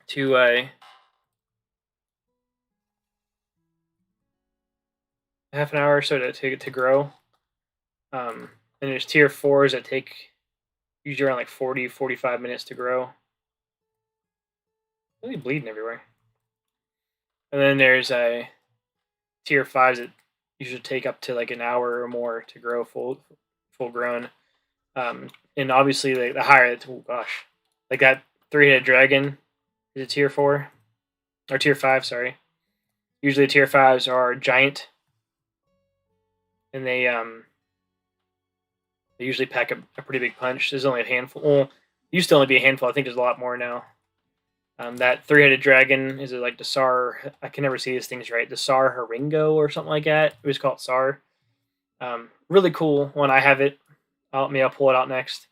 to half an hour or so to grow. And there's tier 4s that take usually around like 40-45 minutes to grow. Really bleeding everywhere. And then there's tier 5s that usually take up to like an hour or more to grow full grown. And obviously the higher, oh gosh, like that 3-headed dragon is a tier 4 or tier 5. Sorry. Usually tier 5s are giant, and they usually pack a pretty big punch. There's only a handful. Well, used to only be a handful. I think there's a lot more now. That 3-headed dragon is like the Sar. I can never see these things right. The Sar Haringo or something like that. It was called Sar. Really cool one. I have it. I'll pull it out next.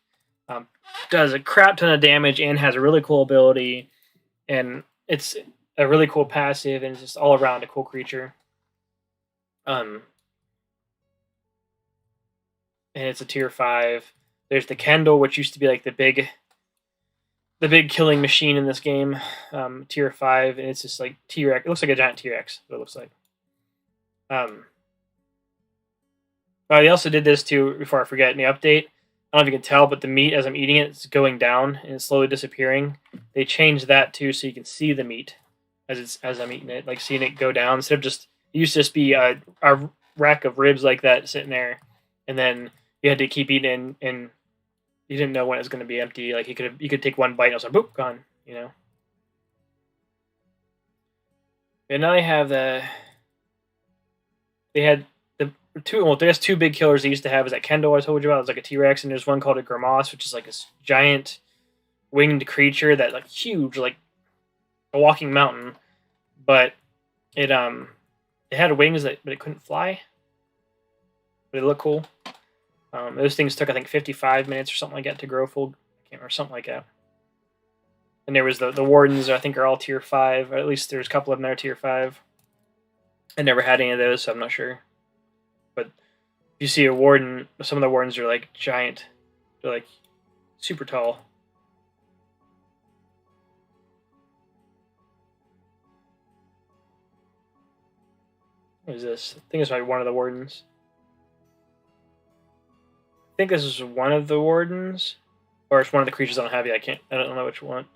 Does a crap ton of damage and has a really cool ability, and it's a really cool passive, and it's just all around a cool creature. And it's a tier 5. There's the Kendall, which used to be like the big killing machine in this game. Tier 5, and it's just like T-Rex. It looks like a giant T-Rex. What it looks like. They also did this too, before I forget, in the update. I don't know if you can tell, but the meat, as I'm eating it, is going down and it's slowly disappearing. They changed that too, so you can see the meat as I'm eating it, like seeing it go down. Instead of it used to just be a rack of ribs like that sitting there, and then you had to keep eating, and you didn't know when it was going to be empty. Like you could take one bite and it was like, boop, gone. You know. And now they have there's two big killers they used to have. Is that Kendall I told you about? It was like a T-Rex, and there's one called a Grimace, which is like this giant winged creature that like huge, like a walking mountain, but it had wings but it couldn't fly. But it looked cool. Those things took, I think, 55 minutes or something like that to grow full. I can't remember, something like that. And there was the Wardens, I think, are all tier 5, or at least there's a couple of them that are tier 5. I never had any of those, so I'm not sure. But if you see a Warden, some of the Wardens are like giant. They're like super tall. What is this? I think it's like one of the Wardens. I think this is one of the Wardens. Or it's one of the creatures I don't have yet. I don't know which one.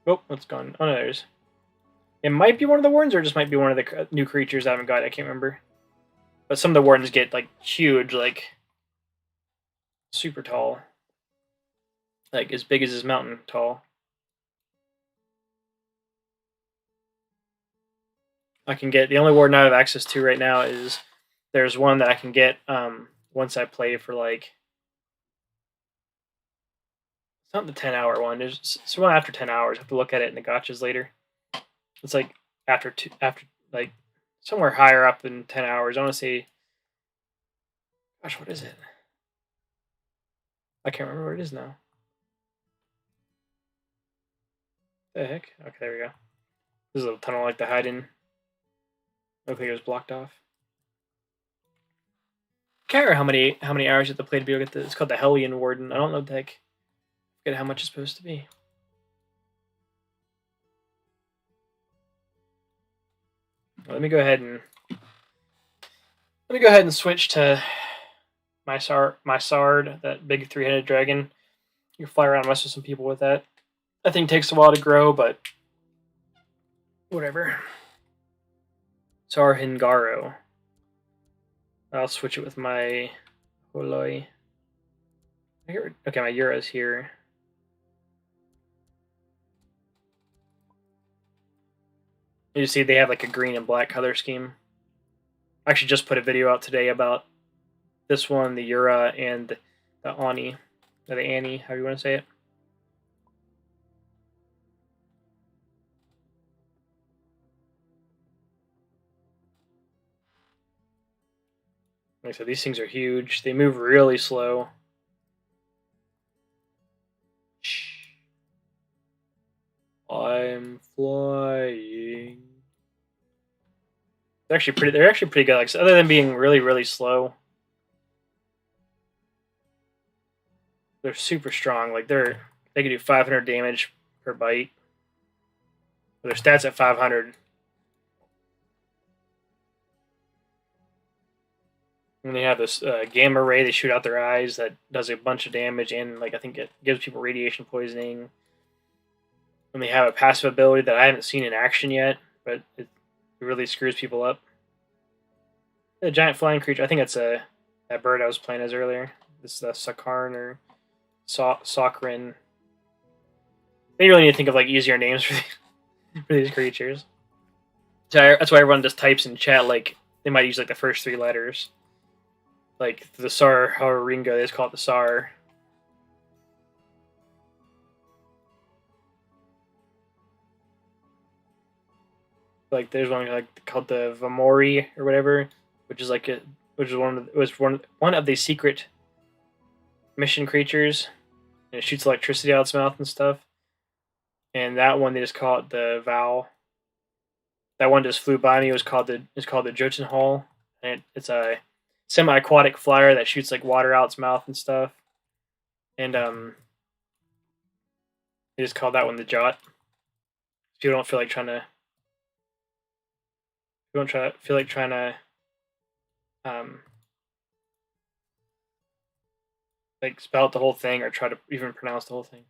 Oh, it's gone. Oh no, there's. It might be one of the Wardens, or it just might be one of the new creatures I haven't got. I can't remember. But some of the Wardens get like huge, like super tall. Like as big as this mountain tall. I can get, the only Warden I have access to right now is, there's one that I can get once I play for like, it's not the 10-hour one. It's one after 10 hours. I have to look at it in the gotchas later. It's like after like somewhere higher up in 10 hours. I want to say, gosh, what is it? I can't remember what it is now. The heck? Okay, there we go. This is a tunnel I like to hide in. Looked like it was blocked off. Can't remember how many hours you have to play to be able to get the. It's called the Hellion Warden. I don't know what the heck. Forget how much it's supposed to be. Well, let me go ahead and switch to my Sard, that big 3-headed dragon. You can fly around and mess with some people with that. That thing takes a while to grow, but whatever. Sarhingaro. I'll switch it with my Holoi. Okay, my Yura's here. You see they have like a green and black color scheme. I actually just put a video out today about this one, the Yura, and the Ani. Or the Annie, however you want to say it. Like I said, these things are huge. They move really slow. I'm flying. They're actually pretty good. Like, other than being really, really slow, they're super strong. Like they can do 500 damage per bite. Their stats at 500. And they have this gamma ray they shoot out their eyes that does a bunch of damage, and like I think it gives people radiation poisoning. And they have a passive ability that I haven't seen in action yet, but it really screws people up. A giant flying creature. I think it's that bird I was playing as earlier. This is the Sakarn or Sakrin. They really need to think of like easier names for these creatures. So that's why everyone just types in chat like they might use like the first 3 letters. Like the Sar Haringo, they just call it the Sar. Like there's one like called the Vamori or whatever, which is like one of the secret mission creatures. And it shoots electricity out its mouth and stuff. And that one they just call it the Vow. That one just flew by me. It's called the Jotunhal, and it's a semi-aquatic flyer that shoots like water out its mouth and stuff. And they just called that one the Jot. If you don't feel like trying to, like spell out the whole thing or try to even pronounce the whole thing.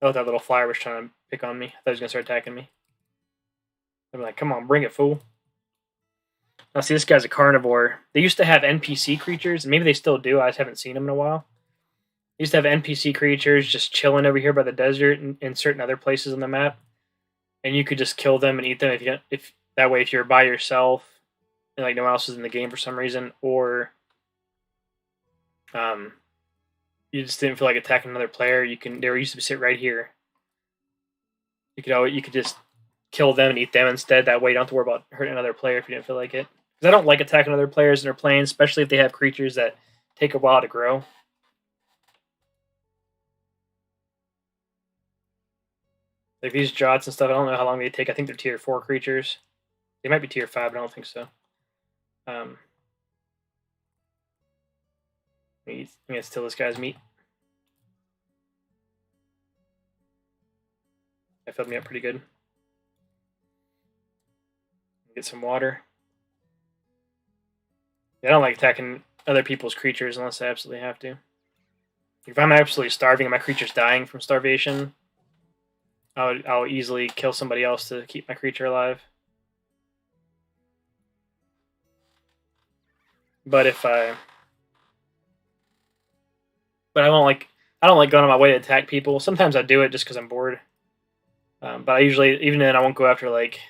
Oh, that little flyer was trying to pick on me. I thought he was gonna start attacking me. I'm like, come on, bring it, fool. Now, see, this guy's a carnivore. They used to have NPC creatures, and maybe they still do. I just haven't seen them in a while. They used to have NPC creatures just chilling over here by the desert and in certain other places on the map, and you could just kill them and eat them if that way if you're by yourself and like no one else is in the game for some reason, or you just didn't feel like attacking another player. They used to sit right here. You could just kill them and eat them instead. That way you don't have to worry about hurting another player if you didn't feel like it. Because I don't like attacking other players in their planes, especially if they have creatures that take a while to grow. Like these Jots and stuff, I don't know how long they take. I think they're tier 4 creatures. They might be tier 5, but I don't think so. I'm gonna steal this guy's meat. That filled me up pretty good. Get some water. Yeah, I don't like attacking other people's creatures unless I absolutely have to. If I'm absolutely starving and my creature's dying from starvation, I'll easily kill somebody else to keep my creature alive. But I don't like going on my way to attack people. Sometimes I do it just because I'm bored. But I usually, even then, I won't go after like.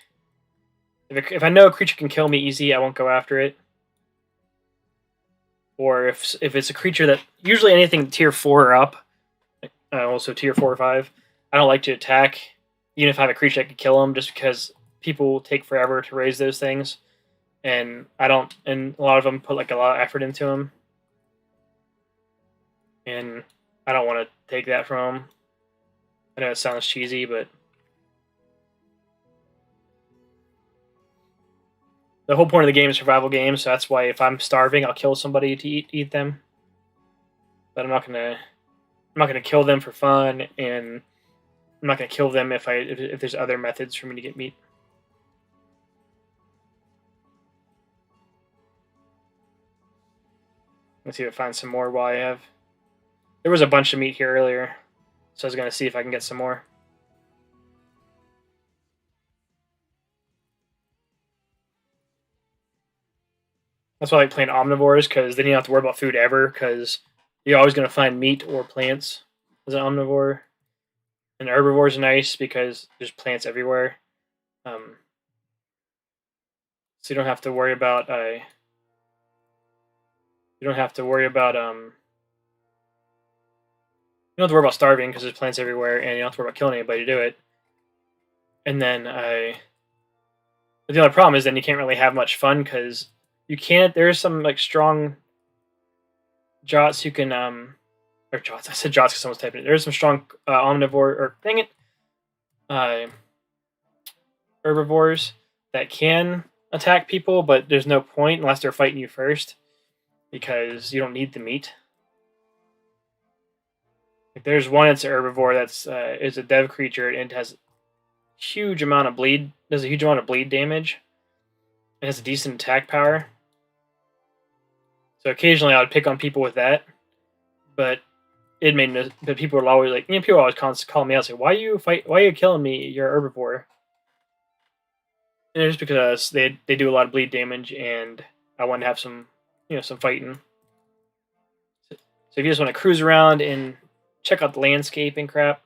If I know a creature can kill me easy, I won't go after it. Or if it's a creature that usually anything tier 4 or up, also tier 4 or 5, I don't like to attack, even if I have a creature that could kill them, just because people take forever to raise those things, and a lot of them put like a lot of effort into them, and I don't want to take that from them. I know it sounds cheesy, but The whole point of the game is survival game, so that's why if I'm starving, I'll kill somebody to eat them. But I'm not gonna kill them for fun, and I'm not gonna kill them if there's other methods for me to get meat. Let's see if I find some more while I have. There was a bunch of meat here earlier, so I was gonna see if I can get some more. That's why I like playing omnivores, because then you don't have to worry about food ever, because you're always going to find meat or plants as an omnivore. And herbivores are nice because there's plants everywhere. So you don't have to worry about you don't have to worry about starving because there's plants everywhere, and you don't have to worry about killing anybody to do it. And then but the only problem is then you can't really have much fun because you can't. There's some like strong jots you can or jots. I said jots because someone's typing it. There's some strong omnivore or dang it, herbivores that can attack people, but there's no point unless they're fighting you first because you don't need the meat. Like there's one that's an herbivore that's is a dev creature and it has huge amount of bleed. Does a huge amount of bleed damage. It has a decent attack power. So occasionally I would pick on people with that, but it made no, but people were always like, people always call me out, say, "Why are you killing me? You're a herbivore." And it's just because they do a lot of bleed damage, and I want to have some some fighting. So if you just want to cruise around and check out the landscape and crap,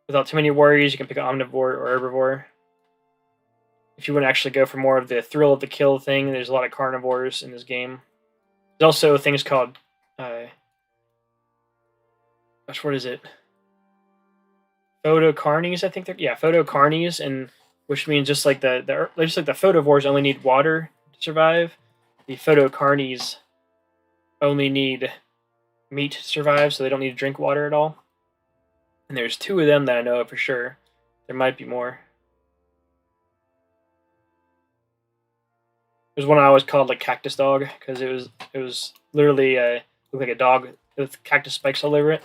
without too many worries, you can pick an omnivore or herbivore. If you want to actually go for more of the thrill of the kill thing, there's a lot of carnivores in this game. There's also things called, what is it? Photocarnies, I think they're photocarnies, and which means just like the photovores only need water to survive. The photocarnies only need meat to survive, so they don't need to drink water at all. And there's 2 of them that I know of for sure. There might be more. There's one I always called like Cactus Dog because it was literally looked like a dog with cactus spikes all over it.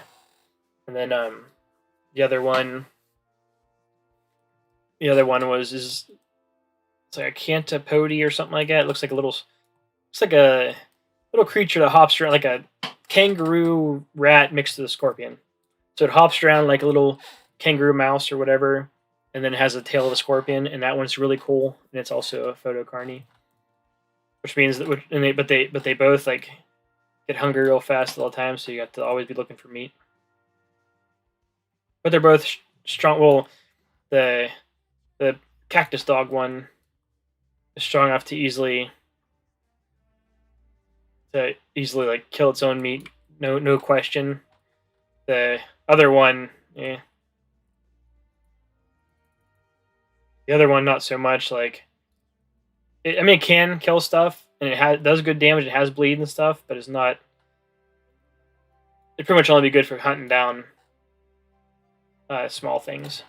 And then the other one was it's like a cantapodi or something like that. It looks like a little creature that hops around like a kangaroo rat mixed with a scorpion. So it hops around like a little kangaroo mouse or whatever, and then it has the tail of a scorpion, and that one's really cool, and it's also a photocarny. Which means that, they both like get hungry real fast all the time, so you have to always be looking for meat. But they're both strong. Well, the Cactus Dog one is strong enough to easily like kill its own meat, no question. The other one, The other one, not so much. Like, it can kill stuff, and it does good damage. It has bleed and stuff, but it's not. It'd pretty much only be good for hunting down small things.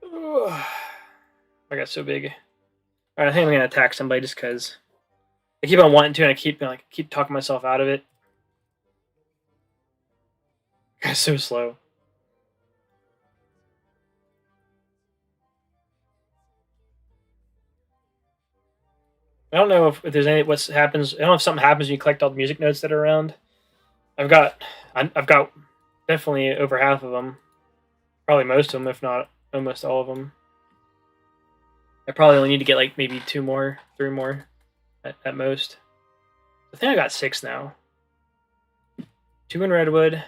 Ugh. I got so big. All right, I think I'm gonna attack somebody just because I keep on wanting to, and I keep talking myself out of it. It's so slow. I don't know if there's what happens. I don't know if something happens when you collect all the music notes that are around. I've got definitely over half of them. Probably most of them, if not almost all of them. I probably only need to get like maybe 2 more, 3 more at most. I think I got 6 now. 2 in Redwood,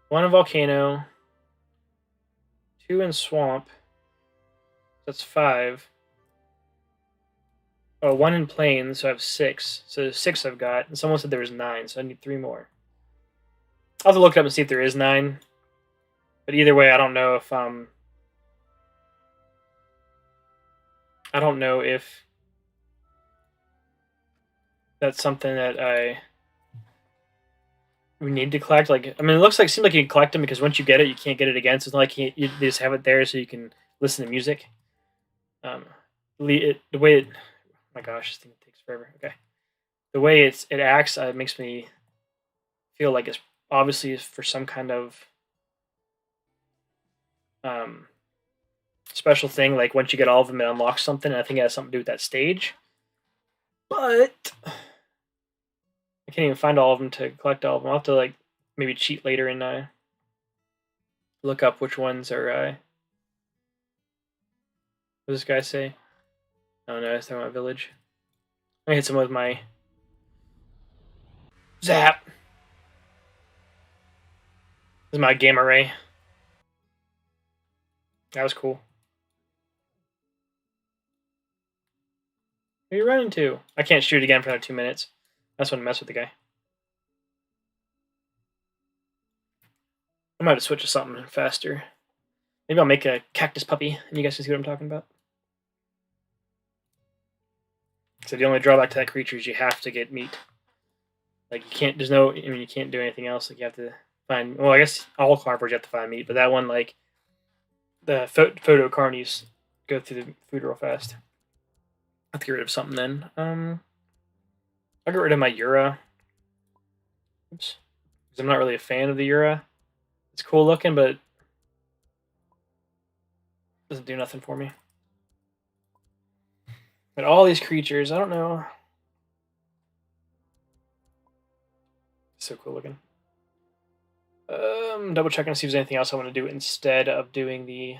1 in Volcano, 2 in Swamp. That's 5. Oh, 1 in Plains, so I have 6. So 6 I've got. And someone said there was 9, so I need 3 more. I'll have to look it up and see if there is 9. But either way, I don't know if that's something that we need to collect. Like, I mean, it seems like you can collect them because once you get it, you can't get it again. So it's not like you just have it there so you can listen to music. The way it, oh my gosh, this thing takes forever. Okay, the way it acts makes me feel like it's obviously for some kind of special thing. Like once you get all of them, it unlocks something. And I think it has something to do with that stage. But I can't even find all of them to collect all of them. I'll have to like maybe cheat later and look up which ones are. What does this guy say? Oh no, it's talking about village. I hit someone with my zap. This is my gamma ray. That was cool. Who are you running to? I can't shoot again for another 2 minutes. I just want to mess with the guy. I might have to switch to something faster. Maybe I'll make a cactus puppy, and you guys can see what I'm talking about. So the only drawback to that creature is you have to get meat. Like you can't. There's no. I mean, you can't do anything else. Like you have to find. Well, I guess all carnivores you have to find meat, but that one, like the photo carnies, go through the food real fast. I have to get rid of something then. I'll get rid of my Ura. Oops. Because I'm not really a fan of the Ura. It's cool looking, but it doesn't do nothing for me. But all these creatures, I don't know. So cool looking. Double checking to see if there's anything else I want to do instead of doing the.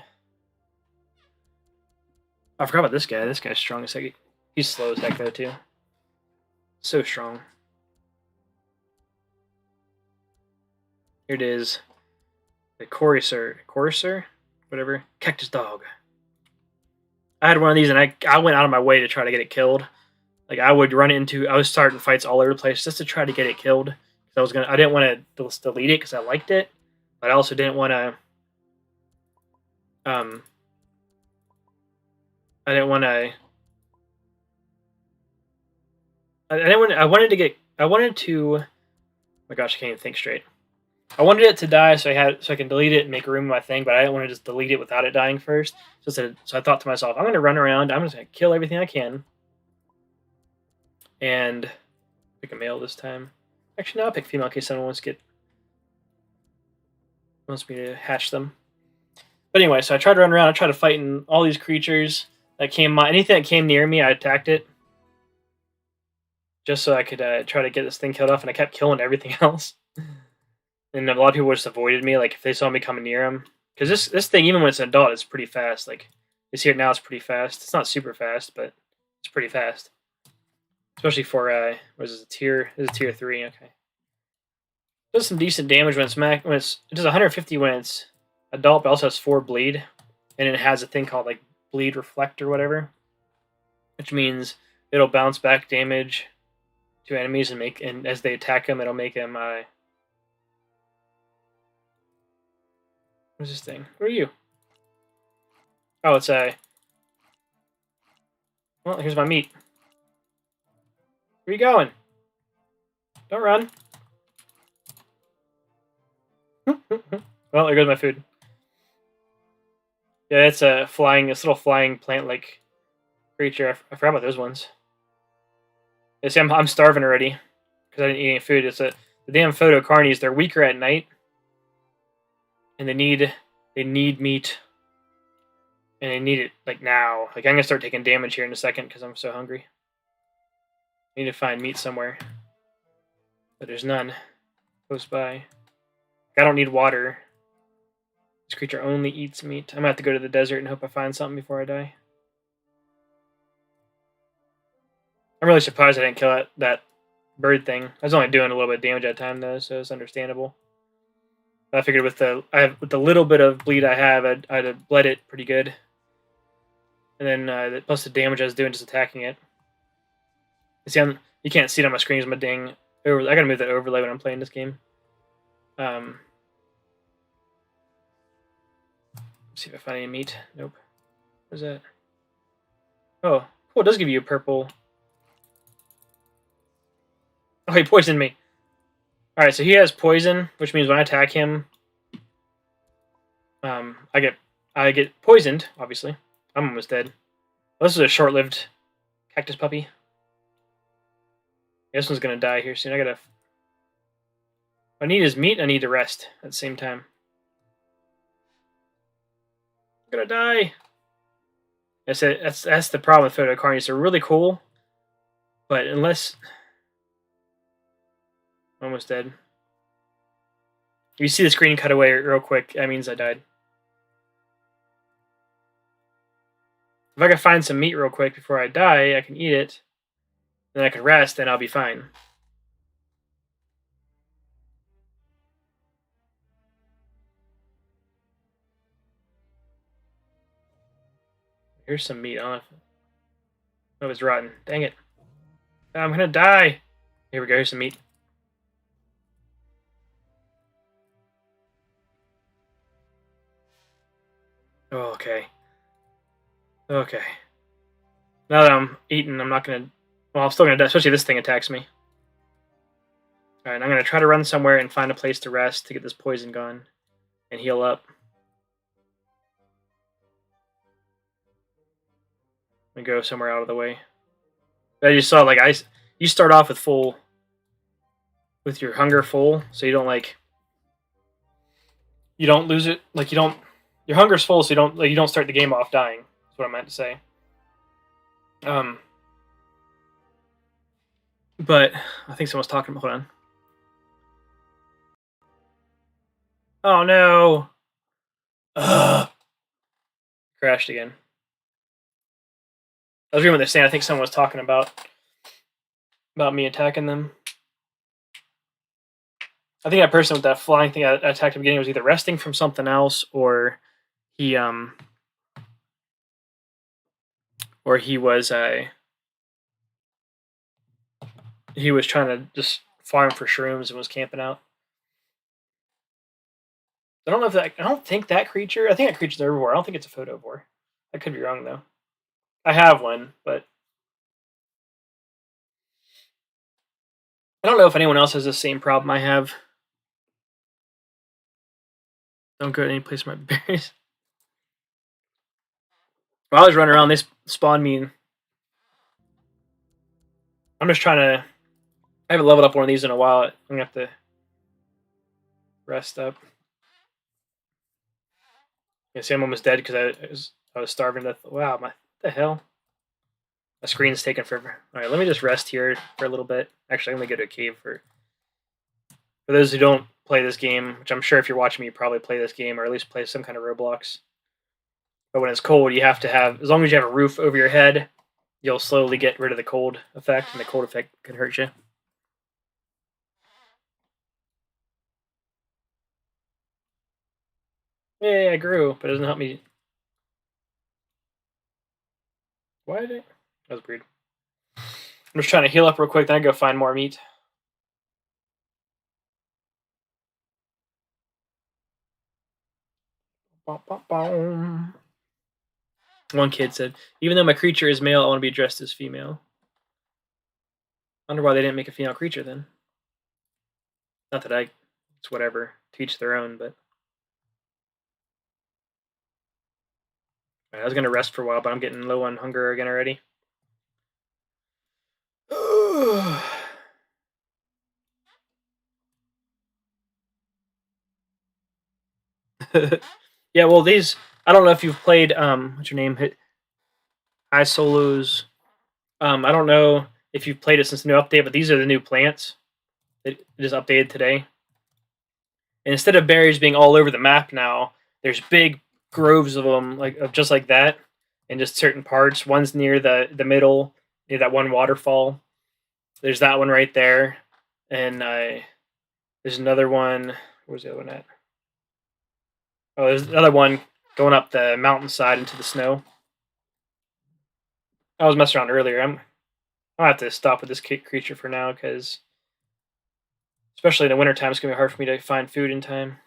I forgot about this guy. This guy's strong as heck. He's slow as heck though too. So strong. Here it is. The Courser, whatever. Cactus Dog. I had one of these and I went out of my way to try to get it killed. Like I was starting fights all over the place just to try to get it killed. I didn't want to delete it because I liked it, but I also didn't want to. I wanted to. Oh my gosh, I can't even think straight. I wanted it to die so I can delete it and make room in my thing, but I didn't want to just delete it without it dying first. So I thought to myself, I'm going to run around. I'm just going to kill everything I can, and pick a male this time. Actually, no, I'll pick female in case someone wants me to hatch them. But anyway, so I tried to run around. I tried to fight in all these creatures that anything that came near me, I attacked it. Just so I could try to get this thing killed off, and I kept killing everything else. And a lot of people just avoided me, like if they saw me coming near them. Because this thing, even when it's an adult, it's pretty fast. Like, you see it now, it's pretty fast. It's not super fast, but it's pretty fast. Especially for, what is it, tier 3, okay. It does some decent damage when it does 150 when it's adult, but also has 4 bleed. And it has a thing called, like, bleed reflect or whatever. Which means it'll bounce back damage to enemies and as they attack them, it'll make them, what's this thing? Where are you? Oh, it's well, here's my meat. Where are you going? Don't run. Well, there goes my food. Yeah, it's this little flying plant-like creature. I forgot about those ones. Yeah, see, I'm starving already because I didn't eat any food. The damn photo carnies. They're weaker at night, and they need meat, and they need it like now. Like I'm gonna start taking damage here in a second because I'm so hungry. I need to find meat somewhere, but there's none close by. I don't need water. This creature only eats meat. I'm gonna have to go to the desert and hope I find something before I die. I'm really surprised I didn't kill that bird thing. I was only doing a little bit of damage at a time though, so it's understandable. But I figured with the little bit of bleed I have, I'd have bled it pretty good. And then plus the damage I was doing just attacking it. You see, you can't see it on my screen. My dang I gotta move that overlay when I'm playing this game. Let's see if I find any meat. Nope. What's that? Oh, cool. It does give you a purple. Oh, he poisoned me. Alright, so he has poison, which means when I attack him, I get poisoned, obviously. I'm almost dead. Well, this is a short-lived cactus puppy. This one's gonna die here soon. I need his meat. I need to rest at the same time. I'm gonna die. That's the problem with photo carnies. They're really cool, but unless I'm almost dead. If you see the screen cut away real quick, that means I died. If I can find some meat real quick before I die, I can eat it. Then I can rest, and I'll be fine. Here's some meat. I don't know if it was rotten. Dang it. I'm gonna die. Here we go. Here's some meat. Oh, okay. Okay. Now that I'm eating, I'm not gonna... Well, I'm still gonna die, especially if this thing attacks me. Alright, I'm gonna try to run somewhere and find a place to rest to get this poison gone. And heal up. And go somewhere out of the way. I just saw, like, you start off with with your hunger full, so you don't, like... You don't lose it. Like, you don't... Your hunger's full, so you don't start the game off dying. That's what I meant to say. But I think someone's talking. Hold on. Oh no! Ugh. Crashed again. I was reading what they're saying. I think someone was talking about me attacking them. I think that person with that flying thing I attacked at the beginning was either resting from something else, or he was trying to just farm for shrooms and was camping out. I don't think that creature. I think that creature's herbivore. I don't think it's a photovore. I could be wrong though. I have one, but I don't know if anyone else has the same problem I have. Don't go to any place where my berries. While I was running around, they spawned me. I'm just trying to... I haven't leveled up one of these in a while. I'm going to have to rest up. Yeah, see, I'm almost dead because I was starving to death. Wow, what the hell? My screen's taking forever. Alright, let me just rest here for a little bit. Actually, I'm going to go to a cave for those who don't play this game, which I'm sure if you're watching me, you probably play this game, or at least play some kind of Roblox. But when it's cold, you have to have... As long as you have a roof over your head, you'll slowly get rid of the cold effect, and the cold effect can hurt you. Yay, I grew, but it doesn't help me. Why did it? That was weird. I'm just trying to heal up real quick, then I go find more meat. One kid said, even though my creature is male, I want to be dressed as female. I wonder why they didn't make a female creature then. Not that it's whatever, teach their own, but... I was going to rest for a while, but I'm getting low on hunger again already. Yeah, well, these... I don't know if you've played... what's your name? High Solos. I don't know if you've played it since the new update, but these are the new plants. It is updated today. And instead of berries being all over the map now, there's big groves of them, just like that, in just certain parts. One's near the middle, near that one waterfall. There's that one right there, and there's another one. Where's the other one at? Oh, there's another one going up the mountainside into the snow. I was messing around earlier. I'll have to stop with this creature for now, because especially in the wintertime, it's going to be hard for me to find food in time.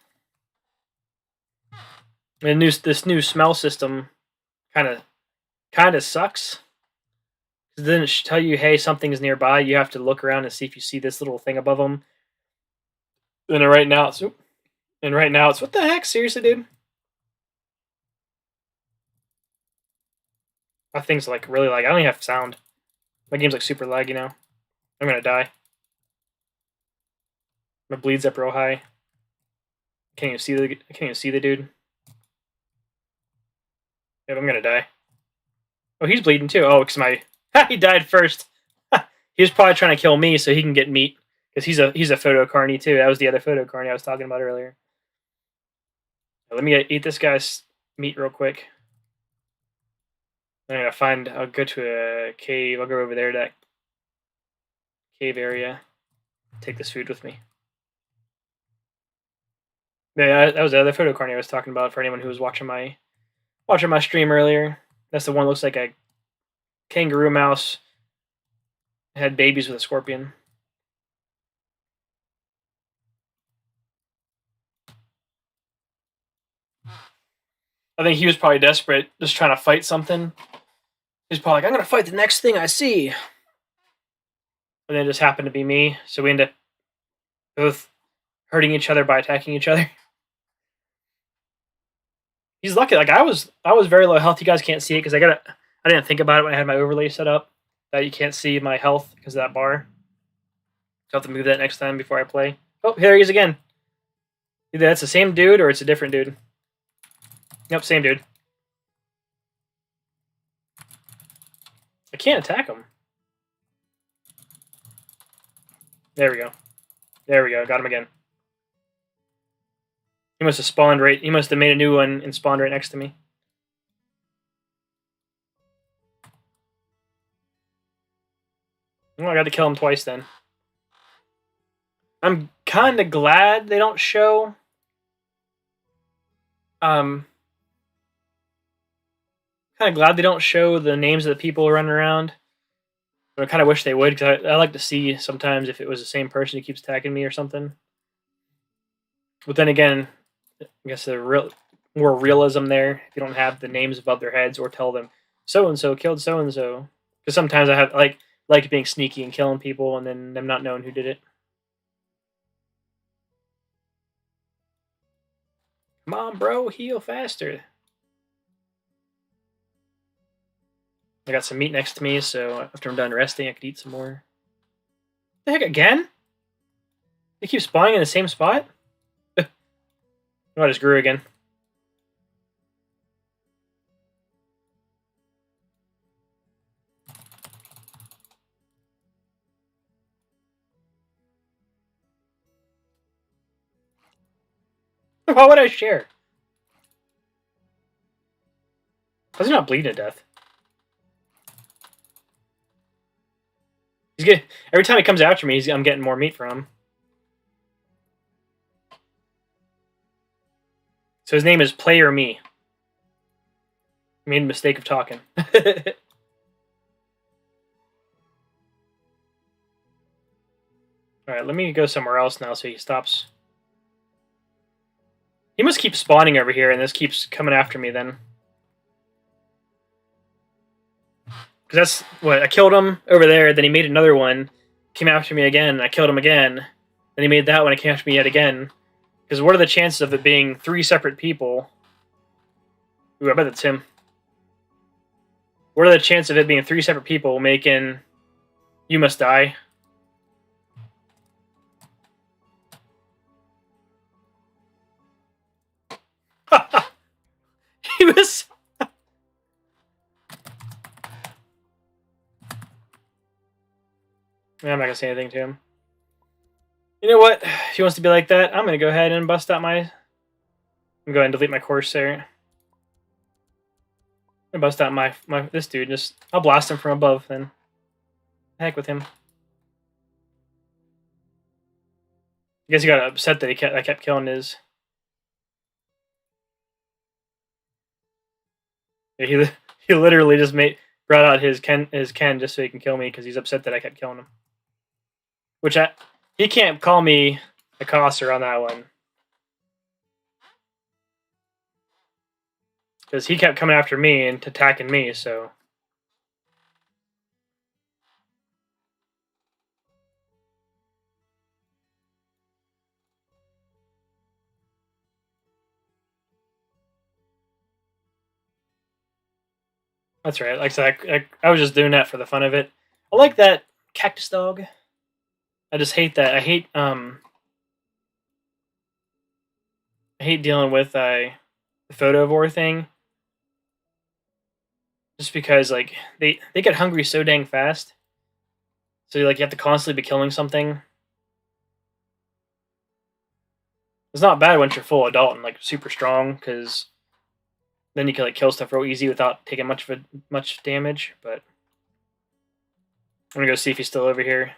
And this new smell system kind of sucks. It doesn't tell you, hey, something's nearby. You have to look around and see if you see this little thing above them. And right now it's what the heck? Seriously, dude? My thing's like really lag. I don't even have sound. My game's like super laggy now. I'm gonna die. My bleed's up real high. I can't even see the dude. Yep, I'm gonna die. Oh, he's bleeding too. Oh, because he died first. He was probably trying to kill me so he can get meat. Because he's a photo carny too. That was the other photo carny I was talking about earlier. Let me eat this guy's meat real quick. I'll go to a cave. I'll go over there to that cave area. Take this food with me. Yeah, that was the other photo carny I was talking about for anyone who was watching my stream earlier. That's the one that looks like a kangaroo mouse. Had babies with a scorpion. I think he was probably desperate, just trying to fight something. He's probably like, I'm going to fight the next thing I see. And then it just happened to be me, so we end up both hurting each other by attacking each other. He's lucky. Like I was very low health. You guys can't see it because I didn't think about it when I had my overlay set up. That you can't see my health because of that bar. So I'll have to move that next time before I play. Oh, here he is again. Either that's the same dude or it's a different dude. Nope, same dude. I can't attack him. There we go. There we go. Got him again. He must have spawned right. He must have made a new one and spawned right next to me. Oh, I got to kill him twice then. I'm kind of glad they don't show. Kind of glad they don't show the names of the people running around. But I kind of wish they would because I like to see sometimes if it was the same person who keeps attacking me or something. But then again, I guess the more realism there if you don't have the names above their heads or tell them so and so killed so and so. Because sometimes I have like being sneaky and killing people and then them not knowing who did it. Come on, bro, heal faster. I got some meat next to me, so after I'm done resting, I could eat some more. The heck, again? They keep spawning in the same spot? Oh, I just grew again. Why would I share? How's he not bleeding to death? He's getting, every time he comes after me, I'm getting more meat from him. So his name is Player Me. He made a mistake of talking. Alright, let me go somewhere else now so he stops. He must keep spawning over here, and this keeps coming after me then. Because that's what, I killed him over there, then he made another one, came after me again, I killed him again, then he made that one, and came after me yet again. Because what are the chances of it being 3 separate people? Ooh, I bet it's him. What are the chances of it being 3 separate people making You Must Die? He was... I'm not going to say anything to him. You know what? If he wants to be like that, I'm going to go ahead and bust out my... I'm going to go ahead and delete my Corsair. I'm going to bust out my this dude. I'll blast him from above then. Heck with him. I guess he got upset that I kept killing his... Yeah, he literally just brought out his Ken just so he can kill me because he's upset that I kept killing him. Which he can't call me a cosser on that one. Because he kept coming after me and attacking me, so... That's right. Like I said, I was just doing that for the fun of it. I like that Cactus Dog. I just hate that. I hate dealing with the photovore thing. Just because like they get hungry so dang fast. So you have to constantly be killing something. It's not bad once you're full adult and like super strong, because then you can like kill stuff real easy without taking much damage. But I'm gonna go see if he's still over here.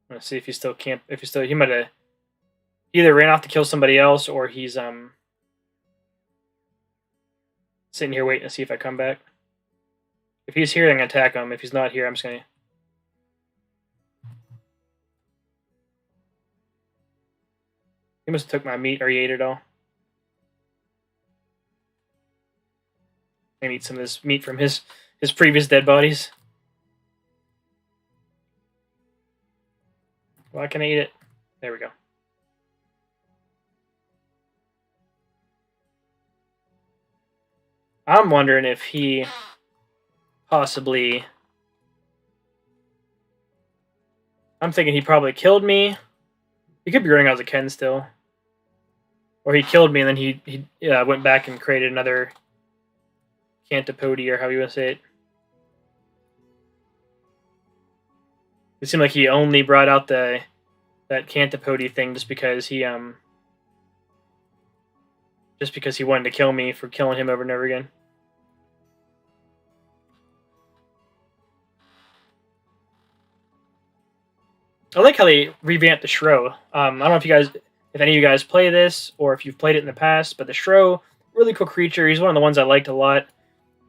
I'm gonna see if he's still camp. If he's still, he might have either ran off to kill somebody else, or he's sitting here waiting to see if I come back. If he's here, I'm gonna attack him. If he's not here, I'm just gonna. He must have took my meat, or he ate it all. I need some of this meat from his previous dead bodies. Why can I eat it? There we go. I'm wondering if he possibly... I'm thinking he probably killed me. He could be running out as a Ken still. Or he killed me and then he went back and created another Cantipodi, or how you want to say it. It seemed like he only brought out that Cantipodi thing just because he wanted to kill me for killing him over and over again. I like how they revamped the Shro. I don't know if any of you guys play this, or if you've played it in the past, but the Shro, really cool creature. He's one of the ones I liked a lot.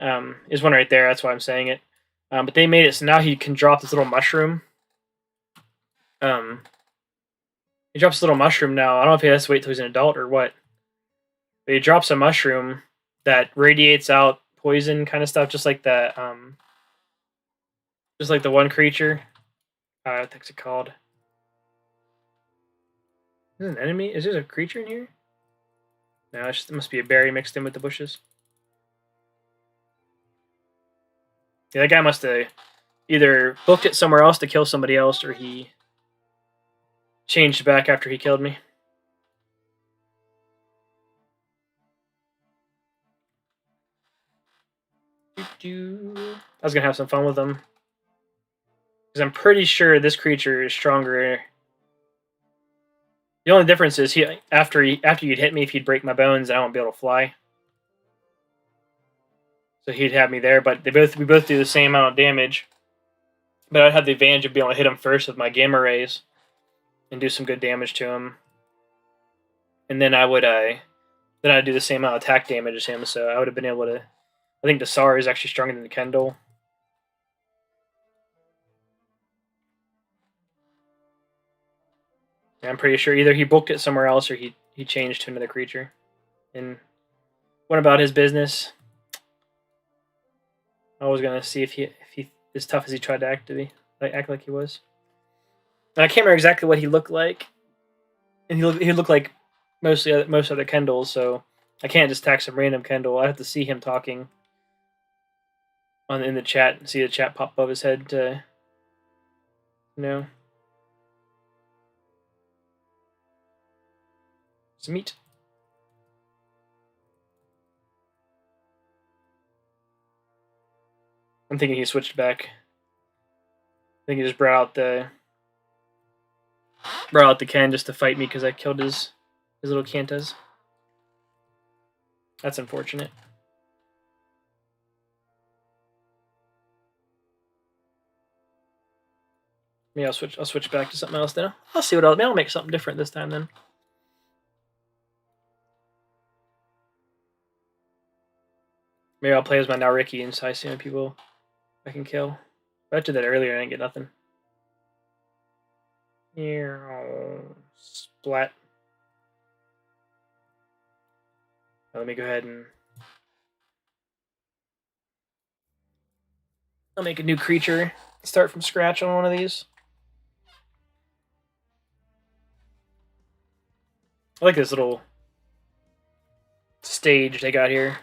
There's one right there, that's why I'm saying it. But they made it so now he can drop this little mushroom. He drops a little mushroom now. I don't know if he has to wait till he's an adult or what. But he drops a mushroom that radiates out poison kind of stuff, just like the one creature. I think it's called. Is it an enemy? Is there a creature in here? No, it must be a berry mixed in with the bushes. Yeah, that guy must have either booked it somewhere else to kill somebody else, or he changed back after he killed me. I was gonna have some fun with him, because I'm pretty sure this creature is stronger. The only difference is after you'd hit me, if he'd break my bones, I won't be able to fly. So he'd have me there, but we both do the same amount of damage. But I'd have the advantage of being able to hit him first with my gamma rays and do some good damage to him. And then I'd do the same amount of attack damage as him, so I would have been able to. I think the Sar is actually stronger than the Kendall. I'm pretty sure either he booked it somewhere else or he changed to another creature and went about his business. I was gonna see if he as tough as he tried to act like he was. And I can't remember exactly what he looked like, and he looked like most other Kendalls. So I can't just attack some random Kendall. I have to see him talking in the chat and see the chat pop above his head to some meat. I'm thinking he switched back. I think he just brought out the Ken just to fight me because I killed his little Kantas. That's unfortunate. Maybe I'll switch back to something else then. I'll see what else. Maybe I'll make something different this time then. Maybe I'll play as my now Ricky and so I see how many people I can kill. I did that earlier and I didn't get nothing. Splat. Let me go ahead and I'll make a new creature. Start from scratch on one of these. I like this little stage they got here.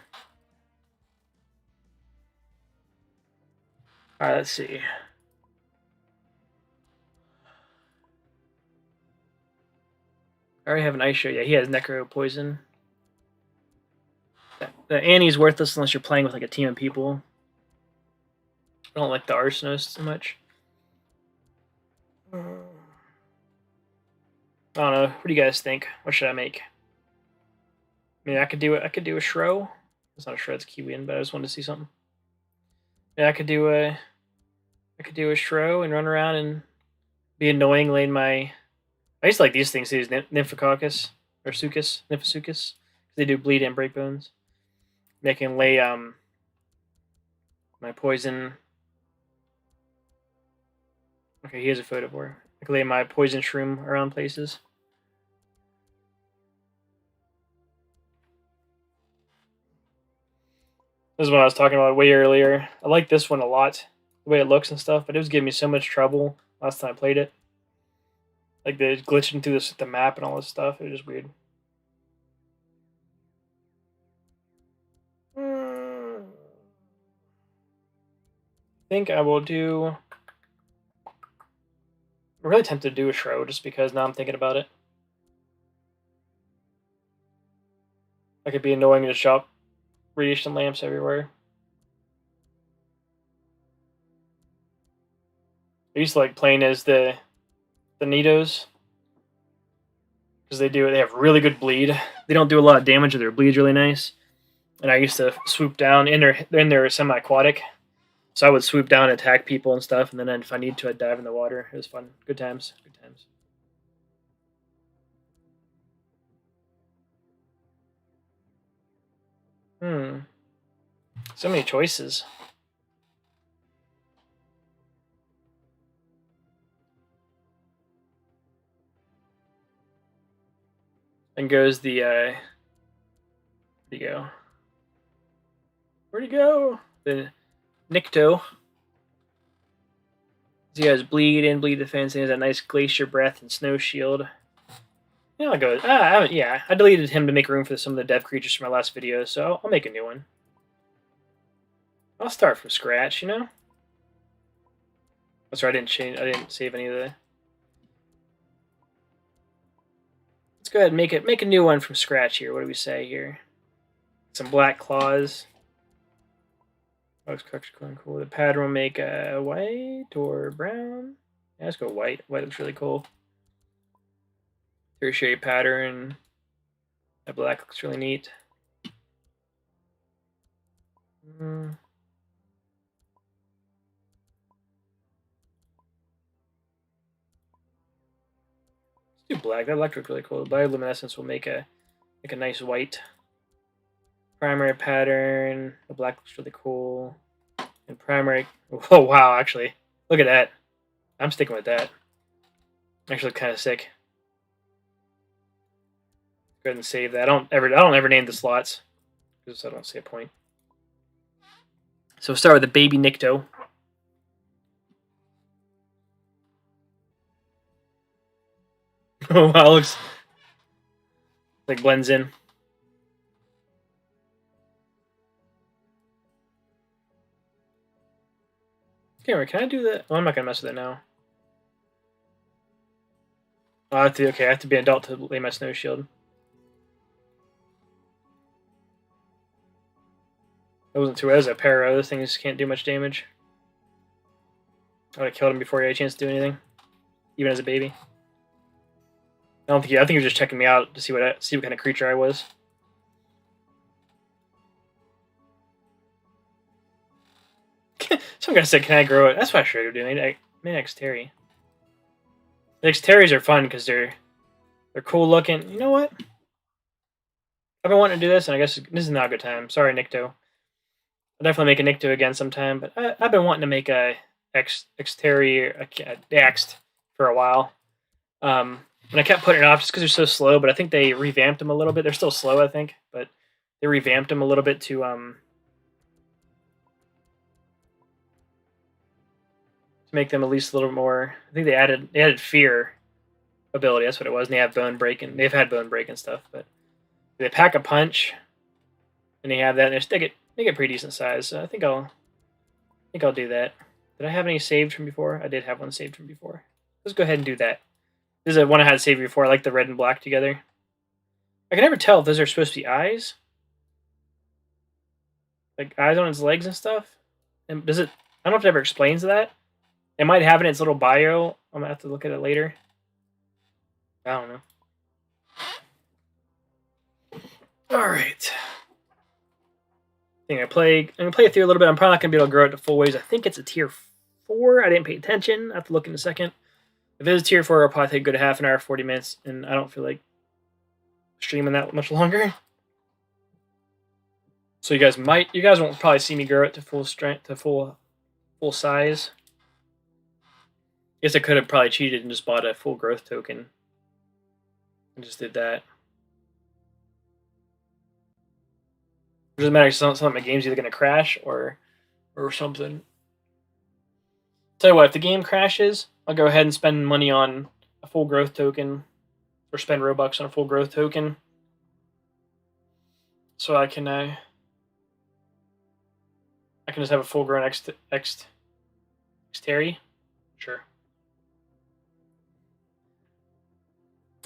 Alright, let's see. I already have an ice show. Yeah, he has Necro Poison. The Annie's worthless unless you're playing with like a team of people. I don't like the Arsonist so much. I don't know. What do you guys think? What should I make? I mean, I could do it. I could do a Shro. It's not a Shro, it's Kiwian, but I just wanted to see something. Yeah, I could do a Shro and run around and be annoying, laying my. I used to like these things. These Nymphococcus or Nymphosuchus. They do bleed and break bones. I can lay my poison. Okay, he has a Photobore. I can lay my poison shroom around places. This is what I was talking about way earlier. I like this one a lot, the way it looks and stuff, but it was giving me so much trouble last time I played it. Like the glitching through the map and all this stuff. It was just weird. I think I will do. I'm really tempted to do a Shroud just because now I'm thinking about it. I could be annoying to shop radiation lamps everywhere. I used to like playing as the Nidos because they have really good bleed. They don't do a lot of damage, but their bleed's really nice. And I used to swoop down in they're semi-aquatic, so I would swoop down and attack people and stuff. And then if I need to, I'd dive in the water. It was fun. Good times. Good times. So many choices. And goes the where'd he go? Where'd he go? The Nikto. He has bleed and bleed defense, and he has a nice glacier breath and snow shield. Yeah, I'll go. I deleted him to make room for some of the dev creatures from my last video, so I'll make a new one. I'll start from scratch, you know. Oh, sorry, I didn't save any of the. Let's go ahead and make a new one from scratch here. What do we say here? Some black claws. Oh, it's cool. The pattern will make a white or brown. Yeah, let's go white. White looks really cool. Tertiary pattern. That black looks really neat. Let's do black. That black looks really cool. Bioluminescence will make a nice white. Primary pattern. The black looks really cool. And primary. Oh wow! Actually, look at that. I'm sticking with that. Actually, kind of sick. Go ahead and save that. I don't ever name the slots because I don't see a point. So we'll start with the baby Nikto. Oh wow! Looks like blends in. Camera, can I do that? Oh, I'm not gonna mess with it now. Oh, I have to be an adult to lay my snow shield. That wasn't too bad. It was a para. Those things can't do much damage. I would have killed him before he had a chance to do anything, even as a baby. I think he was just checking me out to see what kind of creature I was. Some guy said, "Can I grow it?" That's what I should do. Maybe Xterri. The Xterris are fun because they're cool looking. You know what? I've been wanting to do this, and I guess this is not a good time. Sorry, Nikto. I'll definitely make a Nikto again sometime, but I've been wanting to make a Xterri Axed for a while. And I kept putting it off just because they're so slow, but I think they revamped them a little bit. They're still slow, I think, but they revamped them a little bit to make them at least a little more. I think they added fear ability. That's what it was. And they have bone breaking. They've had bone break and stuff, but they pack a punch, and they have that. And they get pretty decent size. So I think I'll do that. Did I have any saved from before? I did have one saved from before. Let's go ahead and do that. This is one I had saved before. I like the red and black together. I can never tell if those are supposed to be eyes. Like eyes on its legs and stuff. And does it? I don't know if it ever explains that. It might have it in its little bio. I'm gonna have to look at it later. I don't know. All right. I'm gonna play it through a little bit. I'm probably not gonna be able to grow it to full ways. I think it's a tier 4. I didn't pay attention. I have to look in a second. If it is tier 4, it'll probably take a good half an hour, 40 minutes, and I don't feel like streaming that much longer. So you guys won't probably see me grow it to full strength, to full size. Guess I could have probably cheated and just bought a full growth token. And just did that. It doesn't matter if some of my game's either gonna crash or something. Tell you what, if the game crashes, I'll go ahead and spend money on a full growth token, or spend Robux on a full growth token, so I can just have a full grown Xterry. Sure.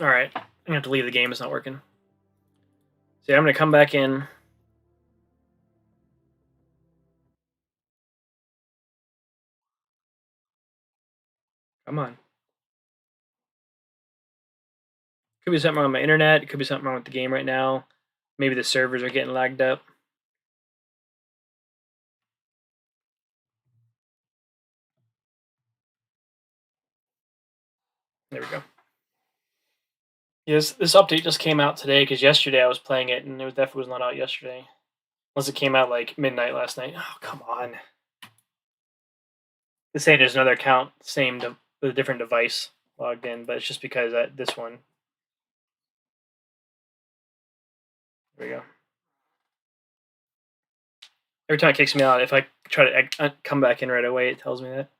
All right, I'm gonna have to leave the game. It's not working. So yeah, I'm gonna come back in. Come on. Could be something wrong with my internet. It could be something wrong with the game right now. Maybe the servers are getting lagged up. There we go. Yes, this update just came out today because yesterday I was playing it and it definitely was not out yesterday. Unless it came out like midnight last night. Oh, come on. This ain't there's another account, with a different device logged in, but it's just because this one. There we go. Every time it kicks me out, if I try to come back in right away, it tells me that.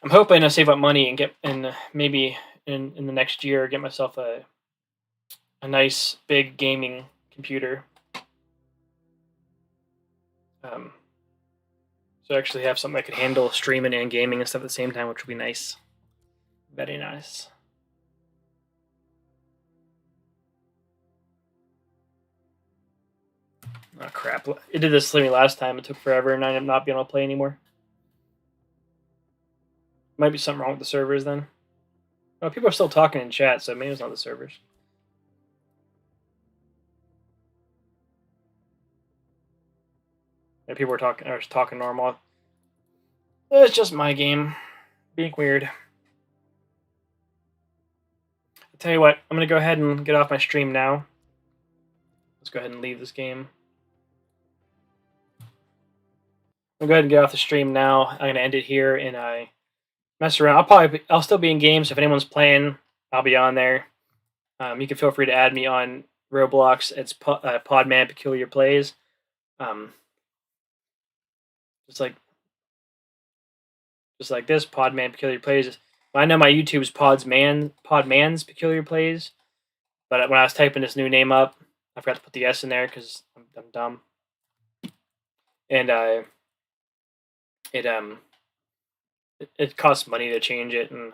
I'm hoping to save up money and get maybe in the next year get myself a nice big gaming computer. So I actually have something that could handle streaming and gaming and stuff at the same time, which would be nice. Very nice. Oh crap! It did this to me last time. It took forever, and I am not being able to play anymore. Might be something wrong with the servers then. Oh, people are still talking in chat, so maybe it's not the servers. Yeah, people are talking normal. It's just my game being weird. I'll tell you what, I'm gonna go ahead and get off my stream now. Let's go ahead and leave this game. I'll go ahead and get off the stream now. I'm gonna end it here and I mess around. I'll still be in games. If anyone's playing, I'll be on there. You can feel free to add me on Roblox. It's Podman Peculiar Plays. Just like this, Podman Peculiar Plays. I know my YouTube's Podman's Peculiar Plays, but when I was typing this new name up, I forgot to put the S in there because I'm dumb. And it costs money to change it, and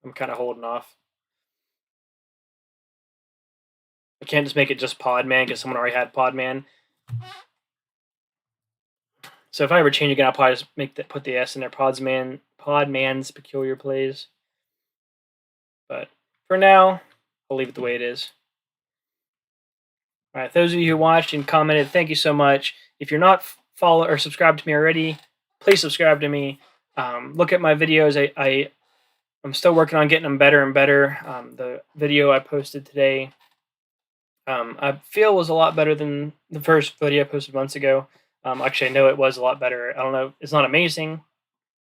I'm kind of holding off. I can't just make it just Podman because someone already had Podman. So if I ever change again, I'll probably just put the S in there, Podman's Peculiar Plays. But for now, I'll leave it the way it is. All right, those of you who watched and commented, thank you so much. If you're not follow or subscribed to me already, please subscribe to me. Look at my videos. I'm still working on getting them better and better. The video I posted today, I feel was a lot better than the first video I posted months ago. Actually, I know it was a lot better. I don't know. It's not amazing,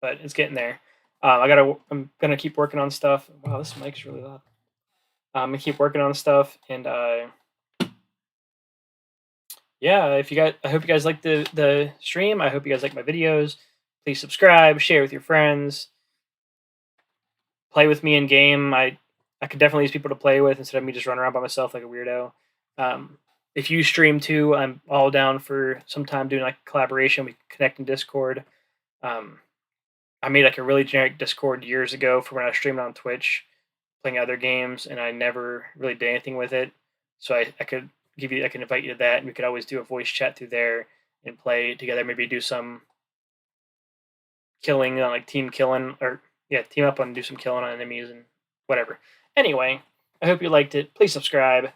but it's getting there. I'm gonna keep working on stuff. Wow, this mic's really loud. I'm gonna keep working on stuff, and yeah. I hope you guys like the stream. I hope you guys like my videos. Please subscribe, share with your friends. play with me in game. I could definitely use people to play with instead of me just running around by myself like a weirdo. If you stream too, I'm all down for some time doing like collaboration. We can connect in Discord. I made like a really generic Discord years ago for when I was streaming on Twitch, playing other games, and I never really did anything with it. So I could I can invite you to that, and we could always do a voice chat through there and play together. Maybe do some killing, like team killing, or team up and do some killing on enemies and whatever. Anyway, I hope you liked it. Please subscribe.